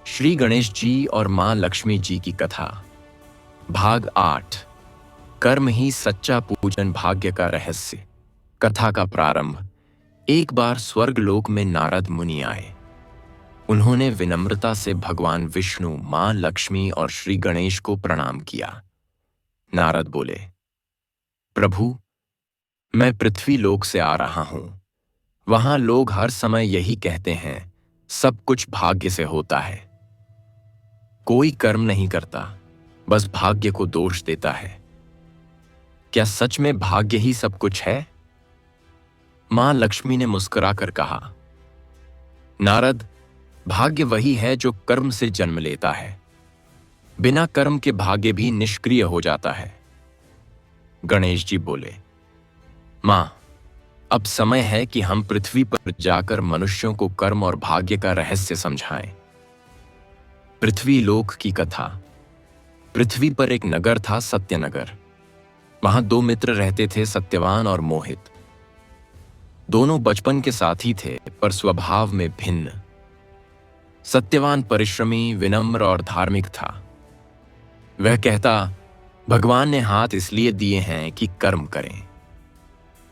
श्री गणेश जी और मां लक्ष्मी जी की कथा। भाग 8। कर्म ही सच्चा पूजन, भाग्य का रहस्य। कथा का प्रारंभ। एक बार स्वर्ग लोक में नारद मुनि आए। उन्होंने विनम्रता से भगवान विष्णु, मां लक्ष्मी और श्री गणेश को प्रणाम किया। नारद बोले, प्रभु, मैं पृथ्वी लोक से आ रहा हूं। वहां लोग हर समय यही कहते हैं, सब कुछ भाग्य से होता है। कोई कर्म नहीं करता, बस भाग्य को दोष देता है। क्या सच में भाग्य ही सब कुछ है? मां लक्ष्मी ने मुस्कुराकर कहा, नारद, भाग्य वही है जो कर्म से जन्म लेता है। बिना कर्म के भाग्य भी निष्क्रिय हो जाता है। गणेश जी बोले, मां, अब समय है कि हम पृथ्वी पर जाकर मनुष्यों को कर्म और भाग्य का रहस्य समझाएं। पृथ्वी लोक की कथा। पृथ्वी पर एक नगर था, सत्यनगर। वहां दो मित्र रहते थे, सत्यवान और मोहित। दोनों बचपन के साथी थे, पर स्वभाव में भिन्न। सत्यवान परिश्रमी, विनम्र और धार्मिक था। वह कहता, भगवान ने हाथ इसलिए दिए हैं कि कर्म करें।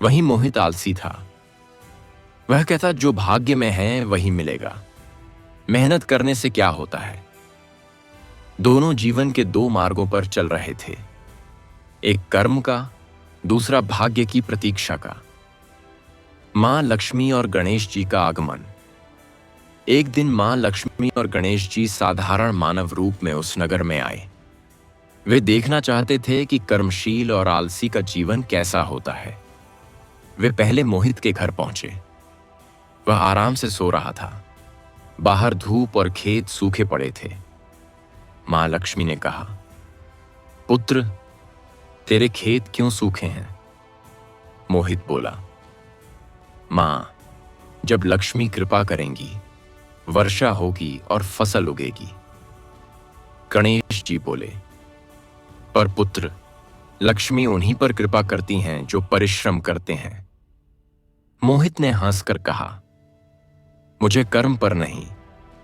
वहीं मोहित आलसी था। वह कहता, जो भाग्य में है वही मिलेगा, मेहनत करने से क्या होता है। दोनों जीवन के दो मार्गों पर चल रहे थे, एक कर्म का, दूसरा भाग्य की प्रतीक्षा का। मां लक्ष्मी और गणेश जी का आगमन। एक दिन मां लक्ष्मी और गणेश जी साधारण मानव रूप में उस नगर में आए। वे देखना चाहते थे कि कर्मशील और आलसी का जीवन कैसा होता है। वे पहले मोहित के घर पहुंचे। वह आराम से सो रहा था। बाहर धूप और खेत सूखे पड़े थे। मां लक्ष्मी ने कहा, पुत्र, तेरे खेत क्यों सूखे हैं? मोहित बोला, मां, जब लक्ष्मी कृपा करेंगी, वर्षा होगी और फसल उगेगी। गणेश जी बोले, पर पुत्र, लक्ष्मी उन्हीं पर कृपा करती हैं जो परिश्रम करते हैं। मोहित ने हंसकर कहा, मुझे कर्म पर नहीं,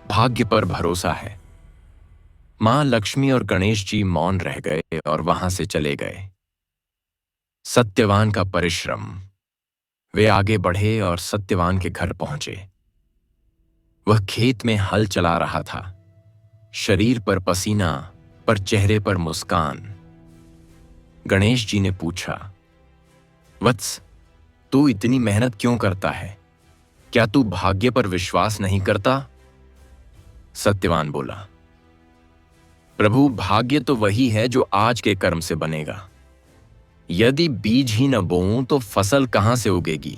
भाग्य पर भरोसा है। मां लक्ष्मी और गणेश जी मौन रह गए और वहां से चले गए। सत्यवान का परिश्रम। वे आगे बढ़े और सत्यवान के घर पहुंचे। वह खेत में हल चला रहा था, शरीर पर पसीना, पर चेहरे पर मुस्कान। गणेश जी ने पूछा, वत्स, तू इतनी मेहनत क्यों करता है? क्या तू भाग्य पर विश्वास नहीं करता? सत्यवान बोला, प्रभु, भाग्य तो वही है जो आज के कर्म से बनेगा। यदि बीज ही न बोऊं तो फसल कहां से उगेगी?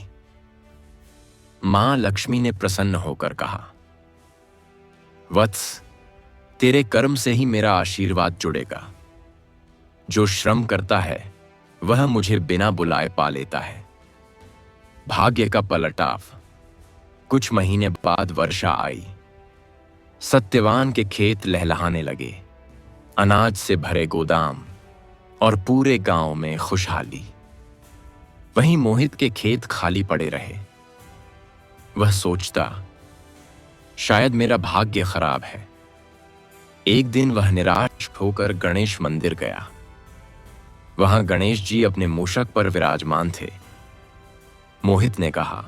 मां लक्ष्मी ने प्रसन्न होकर कहा, वत्स, तेरे कर्म से ही मेरा आशीर्वाद जुड़ेगा। जो श्रम करता है वह मुझे बिना बुलाए पा लेता है। भाग्य का पलटाव। कुछ महीने बाद वर्षा आई। सत्यवान के खेत लहलहाने लगे, अनाज से भरे गोदाम और पूरे गांव में खुशहाली। वहीं मोहित के खेत खाली पड़े रहे। वह सोचता, शायद मेरा भाग्य खराब है। एक दिन वह निराश होकर गणेश मंदिर गया। वहां गणेश जी अपने मूषक पर विराजमान थे। मोहित ने कहा,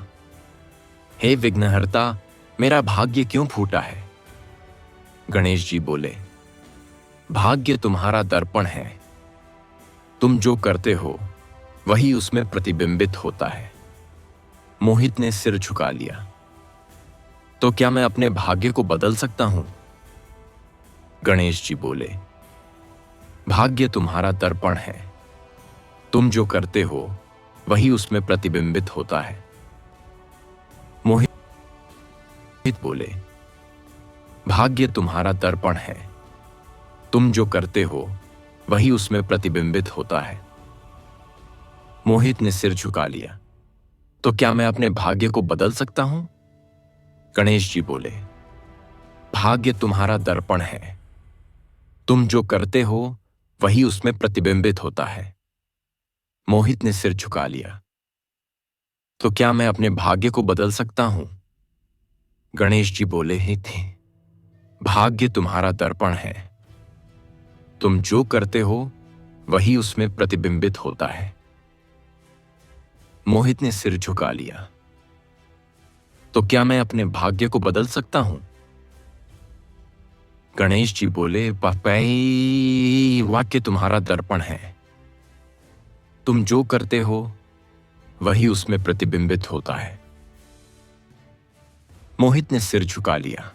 हे विघ्नहर्ता, मेरा भाग्य क्यों फूटा है? गणेश जी बोले, भाग्य तुम्हारा दर्पण है। तुम जो करते हो वही उसमें प्रतिबिंबित होता है। मोहित ने सिर झुका लिया। तो क्या मैं अपने भाग्य को बदल सकता हूं? गणेश जी बोले, भाग्य तुम्हारा दर्पण है। तुम जो करते हो वही उसमें प्रतिबिंबित होता है। मोहित बोले, भाग्य तुम्हारा दर्पण है। तुम जो करते हो वही उसमें प्रतिबिंबित होता है। मोहित ने सिर झुका लिया। तो क्या मैं अपने भाग्य को बदल सकता हूं? गणेश जी बोले, भाग्य तुम्हारा दर्पण है। तुम जो करते हो वही उसमें प्रतिबिंबित होता है। मोहित ने सिर झुका लिया। तो क्या मैं अपने भाग्य को बदल सकता हूं? गणेश जी बोले, ही थे, भाग्य तुम्हारा दर्पण है। तुम जो करते हो वही उसमें प्रतिबिंबित होता है। मोहित ने सिर झुका लिया। तो क्या मैं अपने भाग्य को बदल सकता हूं? गणेश जी बोले, पापई, वाक्य तुम्हारा दर्पण है। तुम जो करते हो वही उसमें प्रतिबिंबित होता है। मोहित ने सिर झुका लिया।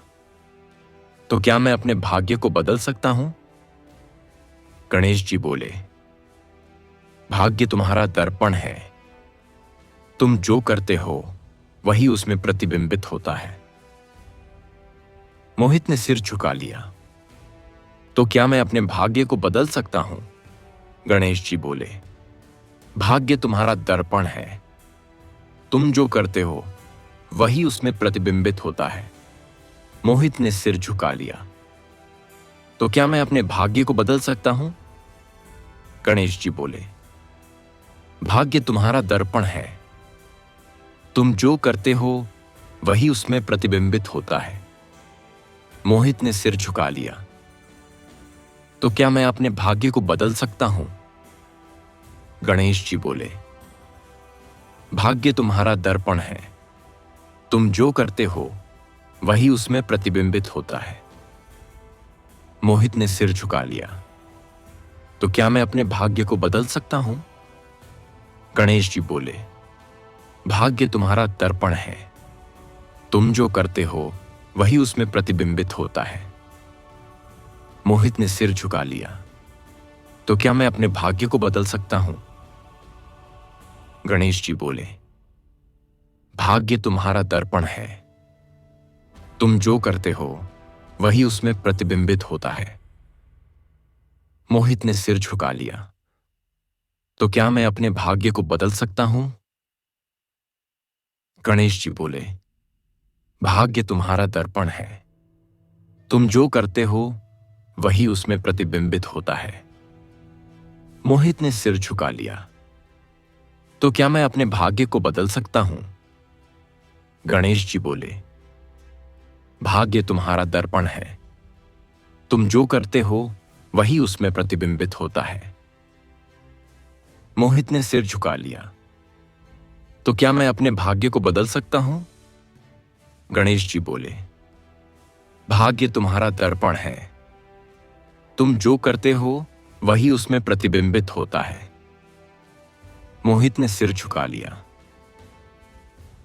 तो क्या मैं अपने भाग्य को बदल सकता हूं? गणेश जी बोले, भाग्य तुम्हारा दर्पण है। तुम जो करते हो वही उसमें प्रतिबिंबित होता है। मोहित ने सिर झुका लिया। तो क्या मैं अपने भाग्य को बदल सकता हूं? गणेश जी बोले, भाग्य तुम्हारा दर्पण है। तुम जो करते हो वही उसमें प्रतिबिंबित होता है। मोहित ने सिर झुका लिया। तो क्या मैं अपने भाग्य को बदल सकता हूं? गणेश जी बोले, भाग्य तुम्हारा दर्पण है। तुम जो करते हो वही उसमें प्रतिबिंबित होता है। मोहित ने सिर झुका लिया। तो क्या मैं अपने भाग्य को बदल सकता हूं? गणेश जी बोले, भाग्य तुम्हारा दर्पण है। तुम जो करते हो वही उसमें प्रतिबिंबित होता है। मोहित ने सिर झुका लिया। तो क्या मैं अपने भाग्य को बदल सकता हूं? गणेश जी बोले, भाग्य तुम्हारा दर्पण है। तुम जो करते हो वही उसमें प्रतिबिंबित होता है। मोहित ने सिर झुका लिया। तो क्या मैं अपने भाग्य को बदल सकता हूं? गणेश जी बोले, भाग्य तुम्हारा दर्पण है। तुम जो करते हो वही उसमें प्रतिबिंबित होता है। मोहित ने सिर झुका लिया। तो क्या मैं अपने भाग्य को बदल सकता हूं? गणेश जी बोले, भाग्य तुम्हारा दर्पण है। तुम जो करते हो वही उसमें प्रतिबिंबित होता है। मोहित ने सिर झुका लिया। तो क्या मैं अपने भाग्य को बदल सकता हूं? गणेश जी बोले, भाग्य तुम्हारा दर्पण है। तुम जो करते हो वही उसमें प्रतिबिंबित होता है। मोहित ने सिर झुका लिया। तो क्या मैं अपने भाग्य को बदल सकता हूं? गणेश जी बोले, भाग्य तुम्हारा दर्पण है। तुम जो करते हो वही उसमें प्रतिबिंबित होता है। मोहित ने सिर झुका लिया।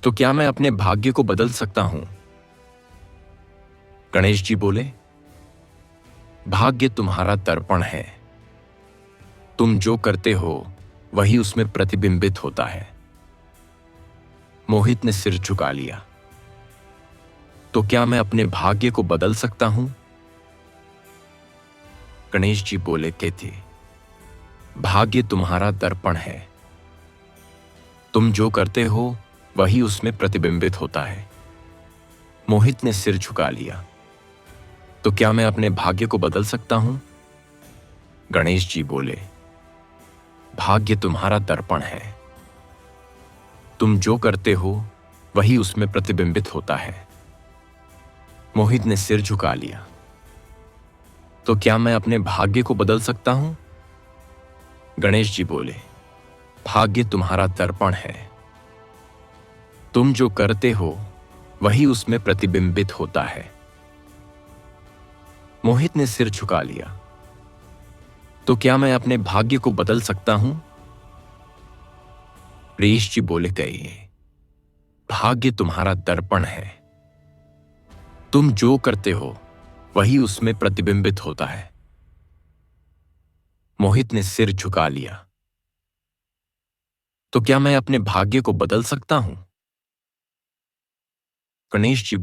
तो क्या मैं अपने भाग्य को बदल सकता हूं? गणेश जी बोले, भाग्य तुम्हारा दर्पण है। तुम जो करते हो वही उसमें प्रतिबिंबित होता है। मोहित ने सिर झुका लिया। तो क्या मैं अपने भाग्य को बदल सकता हूं? गणेश जी बोले, कहते, भाग्य तुम्हारा दर्पण है। तुम जो करते हो वही उसमें प्रतिबिंबित होता है। मोहित ने सिर झुका लिया। तो क्या मैं अपने भाग्य को बदल सकता हूं? गणेश जी बोले, भाग्य तुम्हारा दर्पण है। तुम जो करते हो वही उसमें प्रतिबिंबित होता है। मोहित ने सिर झुका लिया। तो क्या मैं अपने भाग्य को बदल सकता हूं? गणेश जी बोले, भाग्य तुम्हारा दर्पण है। तुम जो करते हो वही उसमें प्रतिबिंबित होता है। मोहित ने सिर झुका लिया। तो क्या मैं अपने भाग्य को बदल सकता हूं? गणेश जी बोले, गए, भाग्य तुम्हारा दर्पण है। तुम जो करते हो वही उसमें प्रतिबिंबित होता है। मोहित ने सिर झुका लिया। तो क्या मैं अपने भाग्य को बदल सकता हूं? गणेश जी